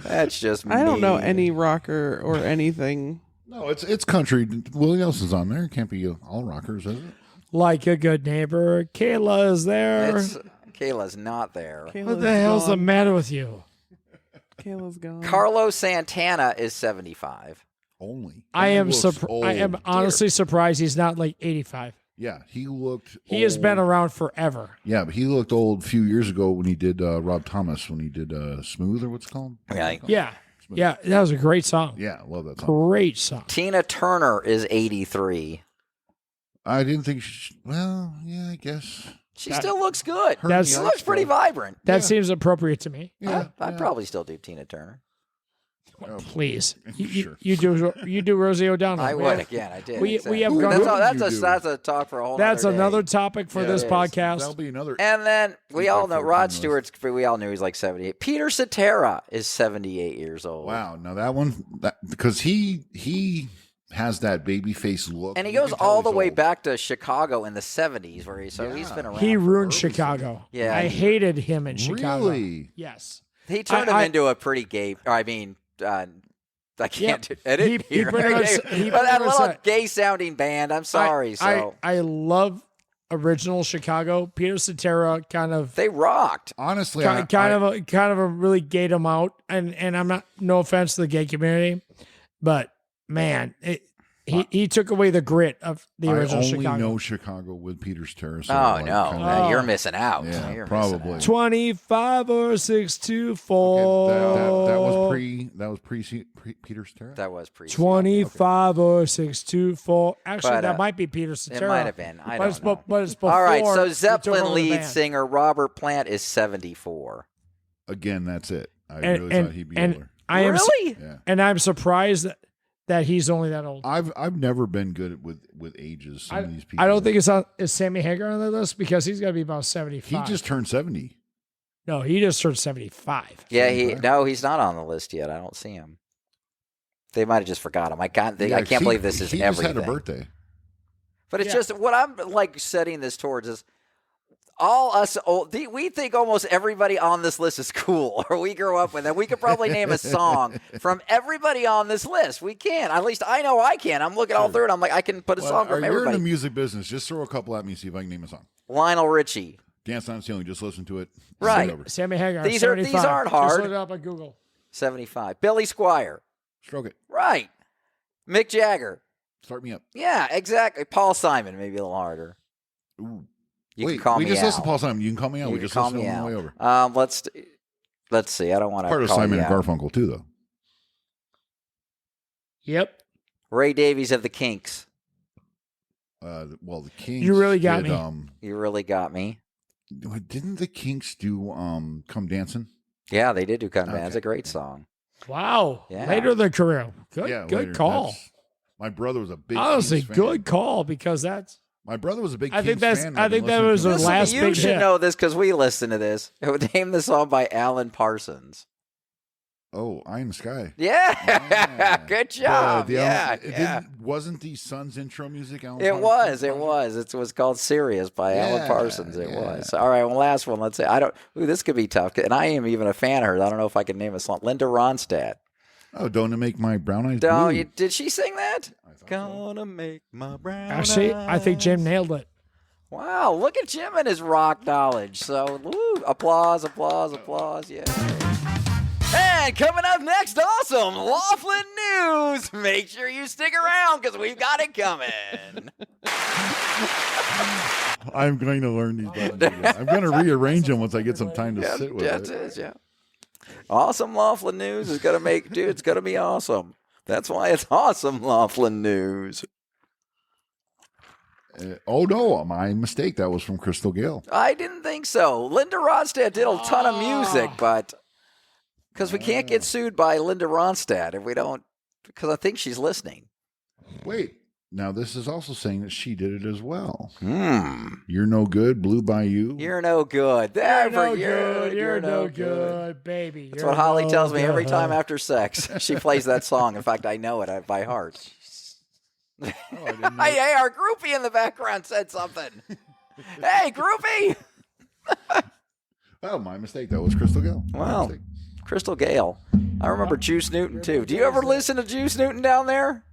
S2: that's just.
S4: I don't know
S2: mean.
S4: any rocker or anything.
S1: No, it's country. Willie Nelson's on there. It can't be all rockers, is it?
S3: Like a good neighbor, Kayla is there.
S2: Kayla's not there.
S3: What
S4: Kayla's
S3: the hell's the
S4: gone.
S3: matter with you?
S4: Kayla's gone.
S2: Carlos Santana is 75.
S1: Only.
S3: I am
S1: He looks old.
S3: I am honestly surprised he's not like 85.
S1: Yeah, he looked.
S3: He has
S1: old.
S3: been around forever.
S1: Yeah, but he looked old a few years ago when he did Rob Thomas when he did Smooth or what's it called?
S2: Yeah.
S3: Yeah. Yeah, that was a great song.
S1: Yeah, I love that song.
S3: Great song.
S2: Tina Turner is 83.
S1: I didn't think well, yeah, I guess.
S2: She still looks good.
S1: Her
S2: She looks pretty vibrant.
S3: That seems appropriate to me.
S1: Yeah,
S2: I'd probably still do Tina Turner.
S3: Please,
S1: Sure.
S3: you do Rosie O'Donnell.
S2: I would again. I did.
S3: We
S2: exactly.
S3: have
S1: Who
S3: gone.
S1: wouldn't
S2: That's a talk for a whole.
S3: That's
S2: nother day.
S3: another topic for this
S2: it is.
S3: podcast.
S1: That'll be another.
S2: And then we all know
S1: 14
S2: Rod
S1: was.
S2: Stewart's. We all knew he's like 78. Peter Cetera is 78 years old.
S1: Wow, now that one, because he has that baby face look,
S2: And he
S1: You
S2: goes
S1: can tell
S2: all the
S1: he's
S2: way
S1: old.
S2: back to Chicago in the 70s, where he's been around.
S3: He
S2: for-
S3: ruined Chicago.
S2: Yeah.
S3: I hated him in Chicago.
S1: Really?
S3: Yes.
S2: He turned him into a pretty gay. I mean, I can't edit
S3: He
S2: here.
S3: pretty much- he
S2: but that
S3: pretty much
S2: little
S3: said-
S2: gay sounding band. I'm sorry.
S3: I love original Chicago. Peter Cetera kind of
S2: They rocked.
S1: Honestly,
S3: kind of a really gayed him out, and I'm not, no offense to the gay community, but man, he took away the grit of the original
S1: I only
S3: Chicago.
S1: know Chicago with Peter's Terrace.
S2: Oh no,
S3: Oh.
S2: you're missing out.
S1: Yeah,
S2: You're
S1: probably.
S2: missing out.
S3: 25 or 624.
S1: That was pre Peter's Terrace.
S2: That was pre.
S3: 25 or 624. Actually,
S2: But,
S3: that might be Peter
S2: It
S3: Cetera.
S2: might have been. I
S3: but
S2: don't
S3: it's,
S2: know.
S3: but it's before.
S2: All right, so
S3: he took
S2: Zeppelin
S3: over the
S2: lead
S3: band.
S2: singer Robert Plant is 74.
S1: Again, that's it. I
S3: And-
S1: really thought he'd be
S3: and-
S1: older.
S3: I am,
S2: Really?
S1: Yeah,
S3: and I'm surprised that he's only that old.
S1: I've never been good with ages. Some of these people.
S3: I don't think is Sammy Hagar on the list because he's got to be about 75.
S1: he just turned 70.
S3: No, he just turned 75.
S2: Yeah,
S1: Okay.
S2: he's not on the list yet. I don't see him. They might have just forgot him. I can't
S1: Yeah,
S2: believe this is
S1: he
S2: everything.
S1: just had a birthday.
S2: But it's
S3: Yeah.
S2: just what I'm like setting this towards is all us old. We think almost everybody on this list is cool, or we grew up with it. We could probably name a song from everybody on this list. We can. At least I know I can. I'm looking all through it. I'm like, I can put a song from
S1: You're in the
S2: everybody.
S1: music business. Just throw a couple at me. See if I can name a song.
S2: Lionel Richie.
S1: Dance on the Ceiling. Just listen to it.
S2: Right.
S1: Start over.
S3: Sammy Hagar.
S2: These
S3: 75.
S2: aren't
S3: Just
S2: hard.
S3: look it up on Google.
S2: 75. Billy Squire.
S1: Stroke it.
S2: Right. Mick Jagger.
S1: Start me up.
S2: Yeah, exactly. Paul Simon, maybe a little harder.
S1: Ooh.
S2: You
S1: Wait,
S2: can call
S1: we
S2: me
S1: just
S2: out.
S1: listened to Paul Simon. You can call me out.
S2: You
S1: We
S2: can
S1: just
S2: call
S1: listened
S2: me
S1: to him on
S2: out.
S1: the way over.
S2: Let's see. I don't want to
S1: Part of
S2: call
S1: Simon
S2: you
S1: and
S2: out.
S1: Garfunkel too, though.
S3: Yep.
S2: Ray Davies of the Kinks.
S1: Well, the Kinks.
S3: You really got
S1: did,
S3: me.
S2: You really got me.
S1: Didn't the Kinks do "Come Dancing"?
S2: Yeah, they did do Come Down. It's a
S1: Okay.
S2: great song.
S3: Wow.
S2: Yeah.
S3: Later in the career. Good
S1: later.
S3: call.
S1: My brother was a big.
S3: Honestly,
S1: Kinks fan.
S3: good call because that's.
S1: My brother was a big.
S3: I think
S1: Kinks
S3: that's-
S1: fan.
S3: I
S1: I've been
S3: think that
S1: listening
S3: was
S1: to
S3: the
S1: him.
S2: Listen,
S3: last
S2: you
S3: big
S2: should
S3: hit.
S2: know this because we listen to this. It would name the song by Alan Parsons.
S1: Oh, "Eye in the Sky."
S2: Yeah,
S1: Yeah.
S2: good job.
S1: Yeah. Wasn't the Sun's intro music? Alan
S2: It was.
S1: Parsons?
S2: It was. It was called "Serious" by Alan
S1: Yeah,
S2: Parsons. It
S1: yeah.
S2: was. All right. Well, last one. Let's say I don't. Ooh, this could be tough. And I am even a fan of hers. I don't know if I can name a song. Linda Ronstadt.
S1: Oh, don't it make my brown eyes
S2: No,
S1: blue?
S2: did she sing that?
S1: I thought so.
S2: Gonna make my brown
S3: Actually, I think Jim nailed it.
S2: Wow, look at Jim and his rock knowledge. So, woo, applause. Yeah. And coming up next, awesome Laughlin News. Make sure you stick around because we've got it coming.
S1: I'm going to learn these buttons again. I'm going to rearrange them once I get some time to sit with it.
S2: Yeah. Awesome Laughlin News is gonna make, dude. It's gonna be awesome. That's why it's awesome Laughlin News.
S1: Oh no, my mistake. That was from Crystal Gale.
S2: I didn't think so. Linda Ronstadt did a ton of music, but because we can't get sued by Linda Ronstadt if we don't, because I think she's listening.
S1: Wait, now this is also saying that she did it as well.
S2: Hmm.
S1: You're No Good, Blue Bayou.
S2: You're no good.
S3: You're
S2: There
S3: no
S2: for
S3: good.
S2: you.
S3: You're no good, baby.
S2: That's what Holly tells me every time after sex. She plays that song. In fact, I know it by heart.
S1: Oh, I didn't know.
S2: Hey, our groupie in the background said something. Hey, groupie.
S1: Oh, my mistake. That was Crystal Gale. My
S2: Wow.
S1: mistake.
S2: Crystal Gale. I remember Juice Newton, too. Do you ever listen to Juice Newton down there?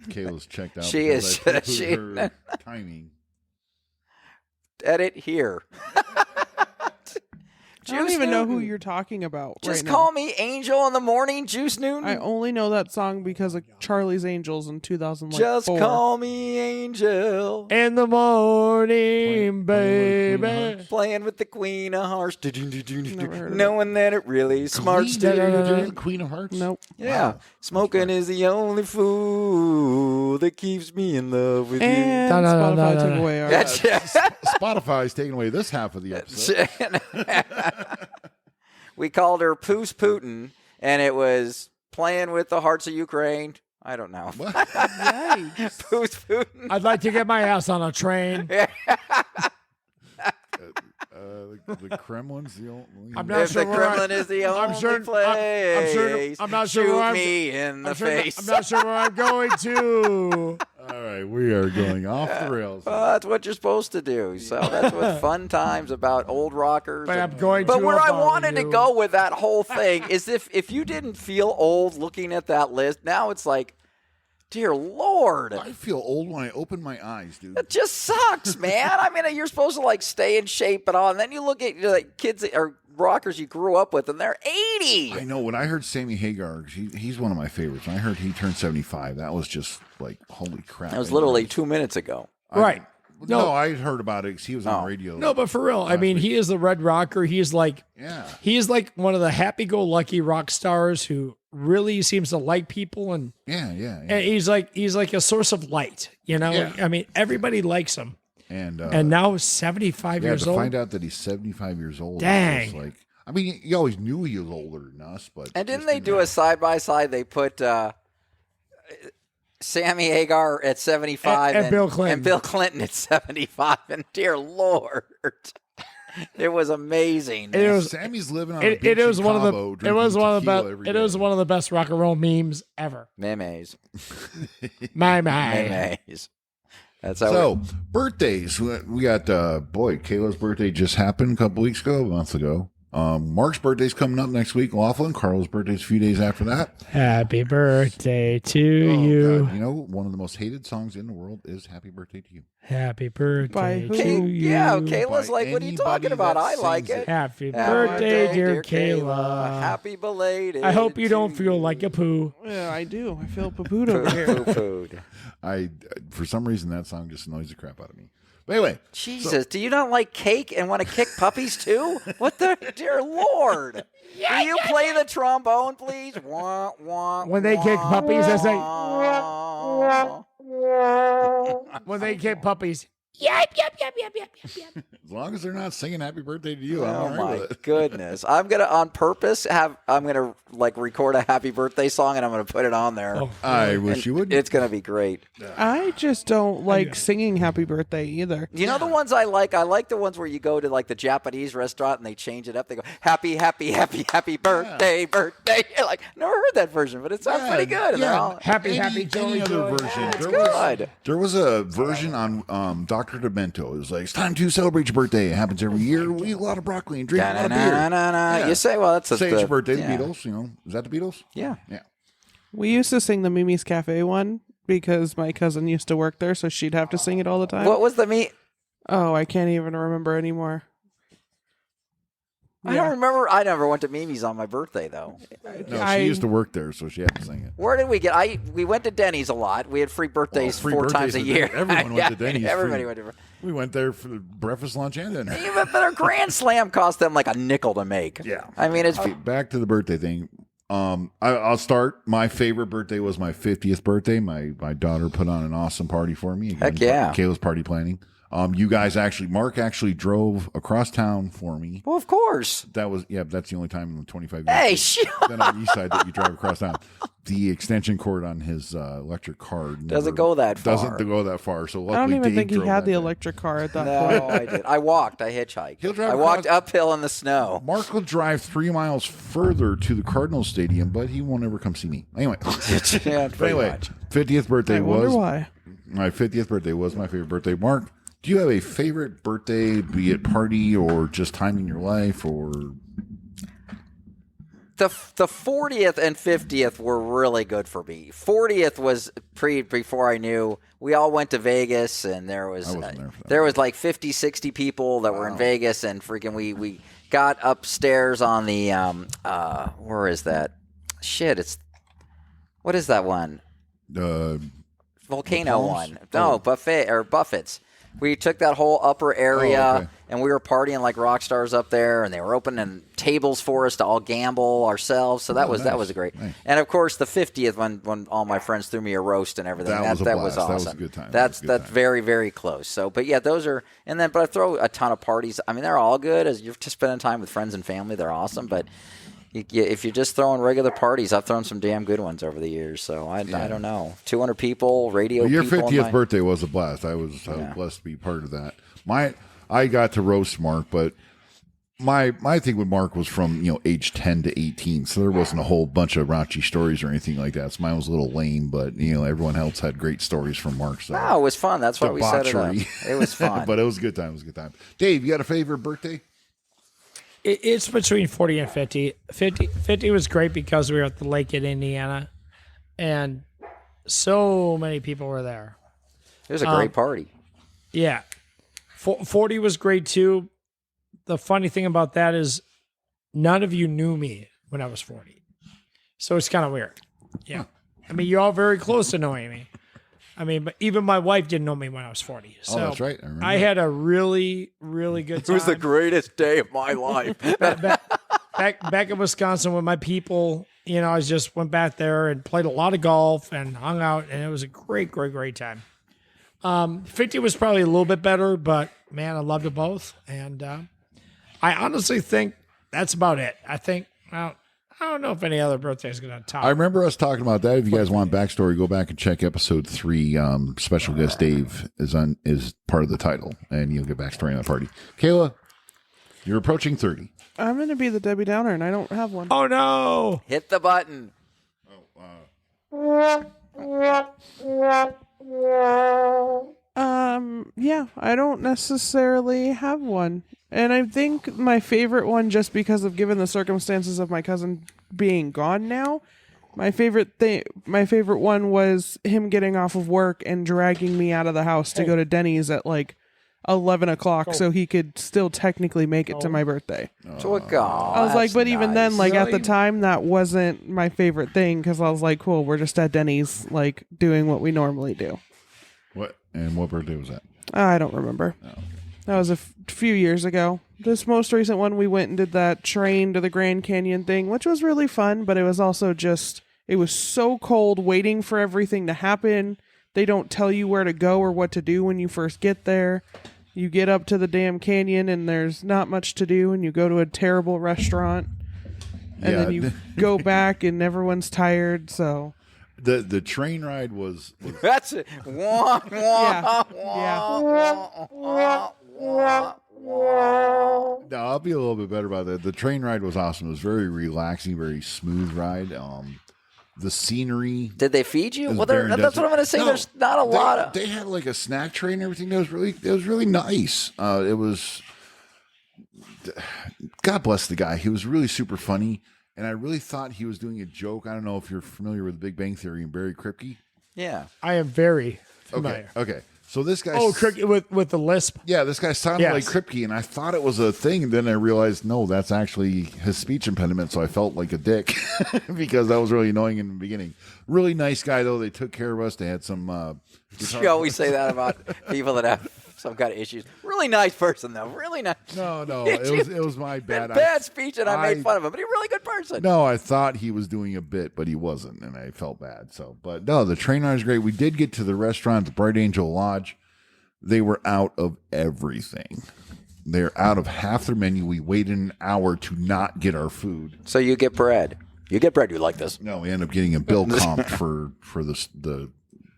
S1: Kayla's checked out.
S2: She
S1: because
S2: is-
S1: I poo-pooed
S2: she-
S1: her timing.
S2: Edit here.
S4: I don't even know who
S2: Newton.
S4: you're talking about.
S2: Just
S4: right
S2: call
S4: now.
S2: me Angel in the morning, Juice Newton.
S4: I only know that song because of Charlie's Angels in 2004.
S2: Just call me Angel.
S3: In the morning, baby.
S2: Playing with the Queen of Hearts.
S4: Never heard of
S2: Knowing that it really smarts.
S1: The Queen of Hearts.
S4: Nope.
S2: Yeah.
S1: Wow.
S2: Smoking is the only food that keeps me in love with
S4: And
S3: No, no, no,
S4: Spotify
S3: no,
S4: took
S3: no.
S4: away our.
S2: you.
S1: Spotify's taking away this half of the episode.
S2: We called her Poos Putin, and it was playing with the hearts of Ukraine. I don't know.
S4: Yikes.
S2: Poos Putin.
S3: I'd like to get my ass on a train.
S1: The Kremlin's the only.
S3: I'm not
S2: If
S3: sure
S2: the
S3: where
S2: Kremlin is the only place,
S3: I'm not sure
S2: shoot
S3: where I'm-
S2: me in the face.
S3: I'm not sure where I'm going to.
S1: All right, we are going off the rails.
S2: That's what you're supposed to do. So that's what fun times about old rockers.
S3: But I'm going
S2: But
S3: to.
S2: where I
S3: follow
S2: wanted to
S3: you.
S2: go with that whole thing is if you didn't feel old looking at that list, now it's like, dear Lord.
S1: I feel old when I open my eyes, dude.
S2: It just sucks, man. I mean, you're supposed to like stay in shape and all, and then you look at like kids or rockers you grew up with, and they're 80.
S1: I know. When I heard Sammy Hagar, he's one of my favorites. When I heard he turned 75, that was just like, holy crap.
S2: That was literally 2 minutes ago.
S3: Right.
S1: No, I heard about it 'cause he was on the radio.
S3: No, but for real, I mean, he is the Red Rocker. He's like one of the happy-go-lucky rock stars who really seems to like people, and
S1: yeah.
S3: he's like a source of light. You know,
S1: Yeah.
S3: I mean, everybody likes him.
S1: And
S3: now 75 years
S1: to
S3: old.
S1: find out that he's 75 years old.
S3: Dang.
S1: It's like, I mean, you always knew he was older than us, but
S2: And didn't
S1: just
S2: they do a side by side? They put Sammy Hagar at 75
S3: And Bill Clinton.
S2: and Bill Clinton at 75. And dear Lord, it was amazing.
S3: It was
S1: Sammy's living on a
S3: it,
S1: beach
S3: it was
S1: in
S3: one of
S1: Cabo
S3: the it was
S1: drinking
S3: one of the
S1: tequila
S3: best
S1: every
S3: it
S1: day.
S3: was one of the best rock and roll memes ever.
S2: Memes.
S3: My
S2: Memes. That's how
S1: So, birthdays. We got, Kayla's birthday just happened a couple weeks ago, a month ago. Mark's birthday's coming up next week, Laughlin. Carl's birthday's a few days after that.
S3: Happy birthday to you.
S1: God, you know, one of the most hated songs in the world is Happy Birthday to You.
S3: Happy
S4: By
S3: birthday
S4: who?
S3: to you.
S2: Yeah, Kayla's
S1: By
S2: like, what are you
S1: anybody
S2: talking about?
S1: that
S2: I like
S1: sings
S2: it.
S1: it.
S3: Happy birthday, dear Kayla.
S2: Happy belated.
S3: I hope you don't
S2: to
S3: feel like a poo.
S4: Yeah, I do. I feel poo-pooed over here.
S2: Food.
S1: For some reason, that song just annoys the crap out of me. But anyway,
S2: Jesus, do you not like cake and want to kick puppies too? What the dear Lord? Do you play the trombone, please? Wah, wah,
S3: When they kick puppies, I say,
S2: wah.
S3: when they kick puppies.
S1: as long as they're not singing Happy Birthday to You, I'm
S2: Oh
S1: all right
S2: my
S1: with it.
S2: goodness! I'm gonna on purpose like record a happy birthday song and I'm gonna put it on there.
S3: Oh.
S1: I wish you would.
S2: It's gonna be great.
S4: I just don't like singing Happy Birthday either.
S2: You know the ones I like? I like the ones where you go to like the Japanese restaurant and they change it up. They go, happy, happy, happy, happy birthday, birthday. You're like, never heard that version, but it sounds pretty good. And they're all-
S3: Happy,
S1: Any
S3: jolly,
S1: other
S3: jolly.
S1: version.
S2: it's
S1: There was,
S2: good.
S1: there was a version on Dr. Demento. It was like, it's time to celebrate your birthday. It happens every year. We eat a lot of broccoli and drink a lot of beer.
S2: Da-na-na-na-na. You say, well, that's
S1: Say it's your birthday,
S2: yeah.
S1: the Beatles. You know, is that the Beatles?
S2: Yeah.
S1: Yeah.
S4: We used to sing the Mimi's Cafe one because my cousin used to work there, so she'd have to sing it all the time.
S2: What was the meat?
S4: Oh, I can't even remember anymore.
S2: I don't remember. I never went to Mimi's on my birthday though.
S1: No,
S4: I-
S1: she used to work there, so she had to sing it.
S2: Where did we get? We went to Denny's a lot. We had free birthdays
S1: Free
S2: 4
S1: birthdays
S2: times a
S1: at
S2: year.
S1: Denny's. Everyone went to Denny's.
S2: Everybody
S1: free.
S2: went to.
S1: We went there for the breakfast, lunch, and dinner.
S2: Even their Grand Slam cost them like a nickel to make.
S1: Yeah.
S2: I mean, it's
S1: Back to the birthday thing. I'll start. My favorite birthday was my 50th birthday. My daughter put on an awesome party for me. Again,
S2: Heck yeah.
S1: Kayla's party planning. You guys Mark actually drove across town for me.
S2: well, of course.
S1: That's the only time in the 25 years.
S2: Hey, shut
S1: Then on the east side that you drive across town. The extension cord on his electric car
S2: Doesn't go that far.
S1: Doesn't go that far. So luckily,
S4: I don't even
S1: Dave
S4: think he
S1: drove
S4: had
S1: that
S4: the
S1: day.
S4: electric car at that
S2: No,
S4: point.
S2: I did. I walked. I hitchhiked.
S1: He'll drive
S2: I walked
S1: across-
S2: uphill in the snow.
S1: Mark will drive 3 miles further to the Cardinals stadium, but he won't ever come see me. Anyway,
S2: Yeah, pretty
S1: anyway,
S2: much.
S1: 50th birthday
S4: I wonder
S1: was
S4: why.
S1: my 50th birthday was my favorite birthday. Mark, do you have a favorite birthday, be it party or just time in your life, or
S2: The 40th and 50th were really good for me. 40th was before I knew. We all went to Vegas, and there was
S1: I wasn't there for that.
S2: there was like 50, 60 people that were in Vegas, and freaking we got upstairs on the where is that? Shit, what is that one? Volcano one. No, Buffett's. We took that whole upper area and we were partying like Rockstars up there, and they were opening tables for us to all gamble ourselves. So that was great. Nice. And of course the 50th when all my friends threw me a roast and everything. That was awesome. That was a good time. That's very, very close. So, but yeah, those are, but I throw a ton of parties. I mean, they're all good as you're just spending time with friends and family. They're awesome, but if you're just throwing regular parties, I've thrown some damn good ones over the years. So I don't know, 200 people, radio. Well,
S1: your 50th birthday was a blast. I was blessed to be part of that. I got to roast Mark, but my thing with Mark was from age 10 to 18, so there wasn't a whole bunch of raunchy stories or anything like that. So mine was a little lame, but everyone else had great stories from Mark. So
S2: it was fun. That's why we set it up. It was fun,
S1: but it was a good time. Dave, you got a favorite birthday?
S3: It's between 40 and 50. 50 was great because we were at the lake in Indiana, and so many people were there.
S2: It was a great party.
S3: Yeah. 40 was great, too. The funny thing about that is none of you knew me when I was 40. So it's kind of weird. Yeah. I mean, you're all very close to knowing me. I mean, but even my wife didn't know me when I was 40. So
S1: that's right.
S3: I had a really, really good time.
S2: It was the greatest day of my life.
S3: back in Wisconsin with my people, I just went back there and played a lot of golf and hung out, and it was a great, great, great time. 50 was probably a little bit better, but man, I loved it both. And I honestly think that's about it. I think, I don't know if any other birthday is going to top.
S1: I remember us talking about that. If you guys want backstory, go back and check episode 3. Special guest Dave is part of the title, and you'll get backstory on that party. Kayla, you're approaching 30.
S4: I'm going to be the Debbie Downer, and I don't have one.
S3: Oh, no.
S2: Hit the button.
S4: Yeah, I don't necessarily have one. And I think my favorite one, just because of given the circumstances of my cousin being gone now, my favorite one was him getting off of work and dragging me out of the house to go to Denny's at like 11 o'clock so he could still technically make it to my birthday.
S2: To a god.
S4: I was like, but even then, like
S3: Really?
S4: at the time, that wasn't my favorite thing because I was like, cool, we're just at Denny's, like doing what we normally do.
S1: What birthday was that?
S4: I don't remember.
S1: Oh.
S4: That was a few years ago. This most recent one, we went and did that train to the Grand Canyon thing, which was really fun, but it was also it was so cold waiting for everything to happen. They don't tell you where to go or what to do when you first get there. You get up to the damn canyon and there's not much to do, and you go to a terrible restaurant, and then you go back and everyone's tired, so...
S1: The train ride was
S2: That's it.
S4: Yeah.
S1: No, I'll be a little bit better about that. The train ride was awesome. It was very relaxing, very smooth ride. The scenery.
S2: Did they feed you? Well, that's what I'm going to say. No, there's not a lot of.
S1: They had like a snack tray and everything. It was really nice. It was. God bless the guy. He was really super funny, and I really thought he was doing a joke. I don't know if you're familiar with Big Bang Theory and Barry Kripke.
S2: Yeah,
S3: I am very familiar.
S1: Okay. So this guy,
S3: with the lisp.
S1: Yeah, this guy sounded like Kripke, and I thought it was a thing, and then I realized no, that's actually his speech impediment. So I felt like a dick because that was really annoying in the beginning. Really nice guy though. They took care of us. They had some.
S2: You always say that about people that have some kind of issues. Really nice person though. Really nice.
S1: No, it was my bad.
S2: Bad speech, and I made fun of him, but he's a really good person.
S1: No, I thought he was doing a bit, but he wasn't, and I felt bad. But no, the train ride was great. We did get to the restaurant, the Bright Angel Lodge. They were out of everything. They're out of half their menu. We waited an hour to not get our food.
S2: So you get bread. You get bread. You like this?
S1: No, we end up getting a bill comped for the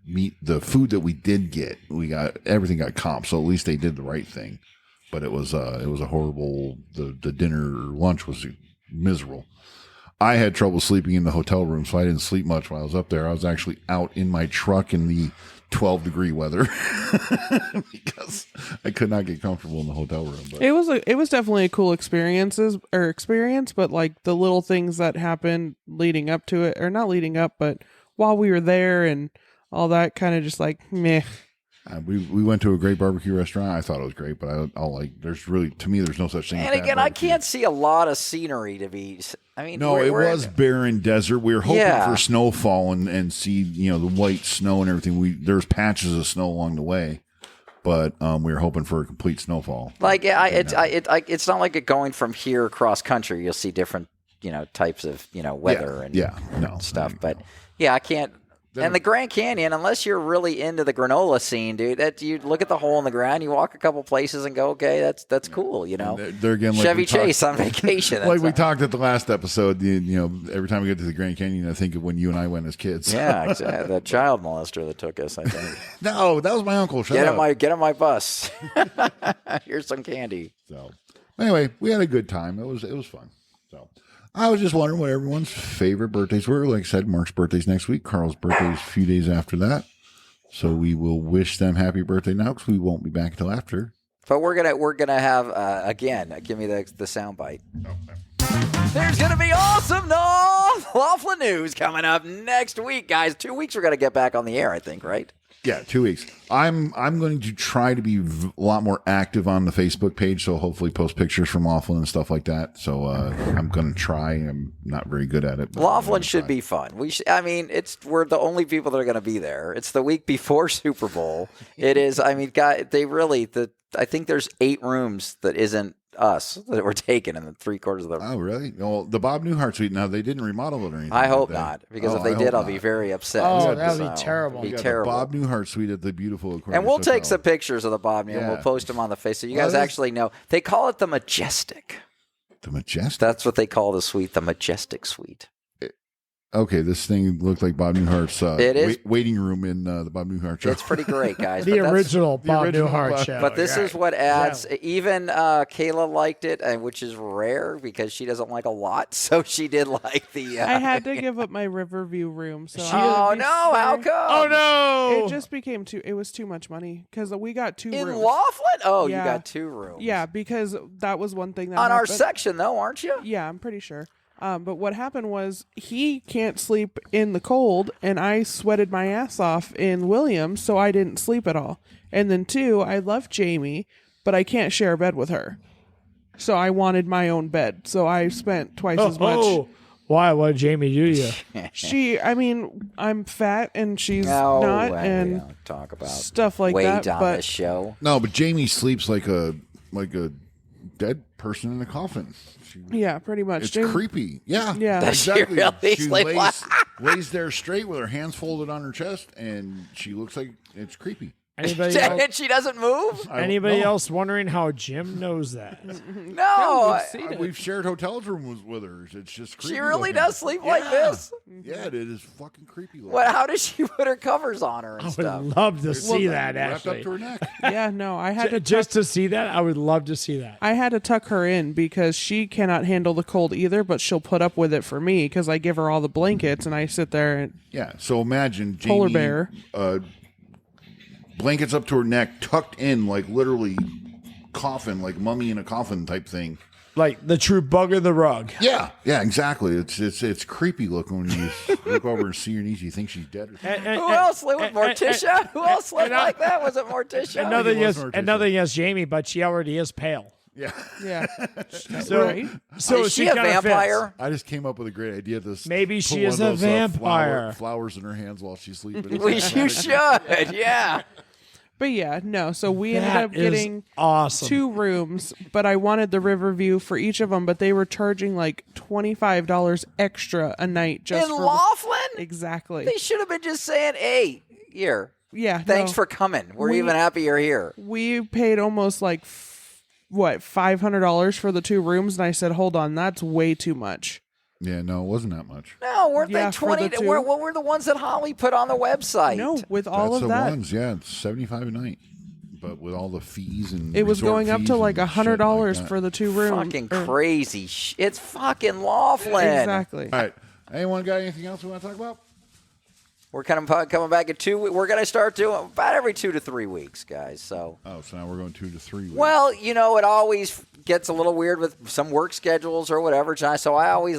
S1: meat, the food that we did get. Everything got comped, so at least they did the right thing. But it was a horrible. The dinner or lunch was miserable. I had trouble sleeping in the hotel room, so I didn't sleep much while I was up there. I was actually out in my truck in the 12-degree weather because I could not get comfortable in the hotel room. But
S4: it was definitely a cool experience, but like the little things that happened leading up to it, or not leading up, but while we were there and all that, kind of just like meh.
S1: We went to a great barbecue restaurant. I thought it was great, but I'll like. There's no such thing.
S2: And
S1: as bad
S2: again, I
S1: barbecue.
S2: can't see a lot of scenery to be. I mean,
S1: No, it was barren desert. We were hoping
S2: Yeah.
S1: for snowfall and see the white snow and everything. There's patches of snow along the way, but we were hoping for a complete snowfall.
S2: Like it's not like it going from here across country. You'll see different types of weather and stuff. But yeah, I can't. And the Grand Canyon, unless you're really into the granola scene, dude, that you look at the hole in the ground, you walk a couple places and go, okay, that's cool,
S1: They're again like
S2: Chevy Chase on vacation.
S1: Like we talked at the last episode, every time we get to the Grand Canyon, I think of when you and I went as kids.
S2: Yeah, exactly. The child molester that took us, I think.
S1: No, that was my uncle.
S2: Get on my bus. Here's some candy.
S1: So anyway, we had a good time. It was fun. So I was just wondering what everyone's favorite birthdays were. Like I said, Mark's birthday's next week. Carl's birthday's a few days after that. So we will wish them happy birthday now because we won't be back until after.
S2: But we're gonna have again. Give me the sound bite. There's gonna be awesome Laughlin news coming up next week, guys. 2 weeks we're gonna get back on the air, I think, right?
S1: Yeah, 2 weeks. I'm going to try to be a lot more active on the Facebook page, so hopefully post pictures from Laughlin and stuff like that. So I'm going to try. I'm not very good at it.
S2: Laughlin should be fun. We're the only people that are going to be there. It's the week before Super Bowl. It is. I mean, I think there's 8 rooms that isn't us that were taken in the 3/4 of the.
S1: Oh, really? Well, the Bob Newhart suite. Now they didn't remodel it or anything.
S2: I hope not, because if they did, I'll be very upset.
S3: Oh, that would be terrible.
S2: Be terrible.
S1: The Bob Newhart suite at the beautiful Aquarius
S2: And we'll
S1: Hotel.
S2: take some pictures of the Bob Newhart. We'll post them on the face so you guys actually know. They call it the Majestic.
S1: The Majestic.
S2: That's what they call the suite, the Majestic Suite.
S1: Okay, this thing looked like Bob Newhart's waiting room in the Bob Newhart show.
S2: It's pretty great, guys.
S3: The original Bob Newhart
S1: Bob.
S3: show.
S2: But this is what adds. Even Kayla liked it, which is rare because she doesn't like a lot. So she did like the.
S4: I had to give up my Riverview room. So
S2: Oh no! How come?
S3: Oh no!
S4: It just became it was too much money because we got 2
S2: In
S4: rooms.
S2: Laughlin? Oh,
S4: Yeah.
S2: you got 2 rooms.
S4: Yeah, because that was one thing that
S2: On our
S4: happened.
S2: section, though, aren't you?
S4: Yeah, I'm pretty sure. But what happened was he can't sleep in the cold, and I sweated my ass off in Williams, so I didn't sleep at all. And then 2, I love Jamie, but I can't share a bed with her. So I wanted my own bed, so I spent twice as much.
S3: Oh, why? What did Jamie do to you?
S4: I'm fat and she's
S2: No,
S4: not,
S2: we
S4: and
S2: don't talk about
S4: stuff like
S2: weight
S4: that.
S2: on
S4: But
S2: this show.
S1: No, but Jamie sleeps like a dead person in a coffin.
S4: yeah, pretty much.
S1: It's
S4: Jamie-
S1: creepy. Yeah.
S4: Yeah.
S2: Does she
S1: Exactly.
S2: really
S1: She
S2: sleep
S1: lays there straight with her hands folded on her chest, and she looks like it's creepy.
S3: Anybody else?
S2: And she doesn't move?
S3: Anybody else wondering how Jim knows that?
S2: No.
S4: We've seen it.
S1: We've shared hotel rooms with her. It's just creepy.
S2: She really
S1: looking.
S2: does sleep like this?
S1: Yeah, it is fucking creepy. Looking.
S2: How does she put her covers on her and
S3: I would
S2: stuff?
S3: love to see that,
S1: Wrapped up
S3: actually.
S1: to her neck.
S4: Yeah, no, I had to
S3: Just to see that, I would love to see that.
S4: I had to tuck her in because she cannot handle the cold either, but she'll put up with it for me because I give her all the blankets and I sit there and
S1: Yeah. So imagine Jamie,
S4: Polar bear.
S1: Blankets up to her neck, tucked in, like literally coffin, like mummy in a coffin type thing.
S3: Like the true bug in the rug.
S1: Yeah, exactly. It's creepy looking when you look over and see her knees. You think she's dead. Or something.
S2: Who else slept with Morticia? Who else slept like that? Was it Morticia?
S3: Another yes, Jamie, but she already is pale.
S1: Yeah.
S4: yeah.
S3: So,
S4: Right.
S3: so
S2: Is she a
S3: kinda
S2: vampire?
S1: I just came up with a great idea.
S3: Maybe
S1: put
S3: she
S1: one
S3: is
S1: of
S3: a
S1: those,
S3: vampire.
S1: flowers in her hands while she's sleeping.
S2: You should, yeah.
S4: But yeah, no. So we ended
S3: That
S4: up
S3: is
S4: getting
S3: awesome.
S4: 2 rooms, but I wanted the Riverview for each of them, but they were charging like $25 extra a night just
S2: In
S4: for
S2: Laughlin?
S4: exactly.
S2: They should have been just saying, hey, here.
S4: Yeah.
S2: Thanks
S4: no.
S2: for coming. We're
S4: We-
S2: even happy you're here.
S4: We paid almost like $500 for the 2 rooms, and I said, hold on, that's way too much.
S1: Yeah, no, it wasn't that much.
S2: No, weren't
S4: Yeah,
S2: they
S4: for
S2: 20?
S4: the 2.
S2: What were the ones that Holly put on the website?
S4: No, with all
S1: That's
S4: of
S1: the
S4: that,
S1: ones. Yeah, it's $75 a night, but with all the fees and
S4: it was
S1: resort
S4: going up
S1: fees
S4: to like
S1: and shit
S4: $100
S1: like that.
S4: for the 2 rooms.
S2: Fucking crazy. It's fucking Laughlin.
S4: Exactly.
S1: All right. Anyone got anything else we want to talk about?
S2: We're coming back in 2 weeks. We're going to start doing about every 2 to 3 weeks, guys. So,
S1: Oh, so now we're going 2 to 3 weeks.
S2: well, it always gets a little weird with some work schedules or whatever, John. So I always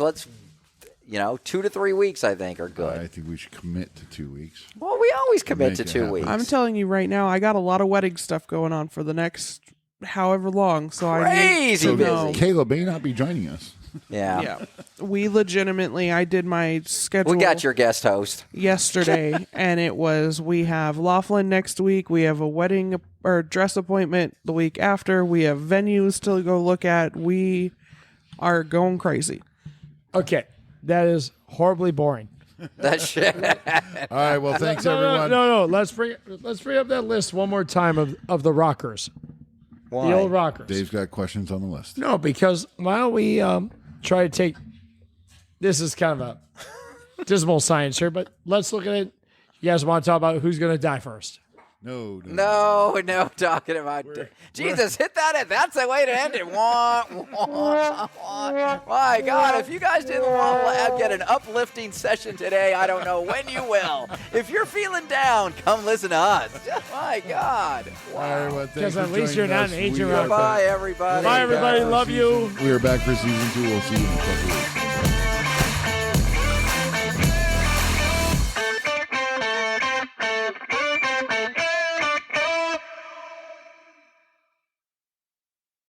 S2: 2 to 3 weeks, I think, are good.
S1: I think we should commit to 2 weeks.
S2: Well, we always commit
S1: Make
S2: to
S1: it
S2: 2
S1: happen.
S2: weeks.
S4: I'm telling you right now, I got a lot of wedding stuff going on for the next however long. So
S2: Crazy
S1: So
S2: busy.
S1: Caleb may not be joining us.
S2: Yeah.
S4: we legitimately, I did my schedule.
S2: We got your guest host.
S4: yesterday, and it was, we have Laughlin next week, we have a wedding or dress appointment the week after, we have venues to go look at, we are going crazy.
S3: Okay, that is horribly boring.
S2: That shit.
S1: All right. Well, thanks everyone.
S3: No. Let's bring up that list one more time of the rockers,
S2: Why?
S3: the old rockers.
S1: Dave's got questions on the list.
S3: No, because why don't we try to take? This is kind of a dismal science here, but let's look at it. You guys want to talk about who's going to die first?
S1: No.
S2: No, talking about Jesus, hit that. That's the way to end it. Wah, wah, wah. My God, if you guys didn't want to get an uplifting session today, I don't know when you will. If you're feeling down, come listen to us. My God.
S1: All right. Well, thanks
S3: Because
S1: for
S3: at least you're
S1: joining
S3: not
S1: us.
S3: an agent
S1: We are
S3: rocker.
S2: Bye, everybody.
S3: Bye, everybody.
S1: back for
S3: Love you.
S1: We are back for season 2. We'll see you in a couple weeks.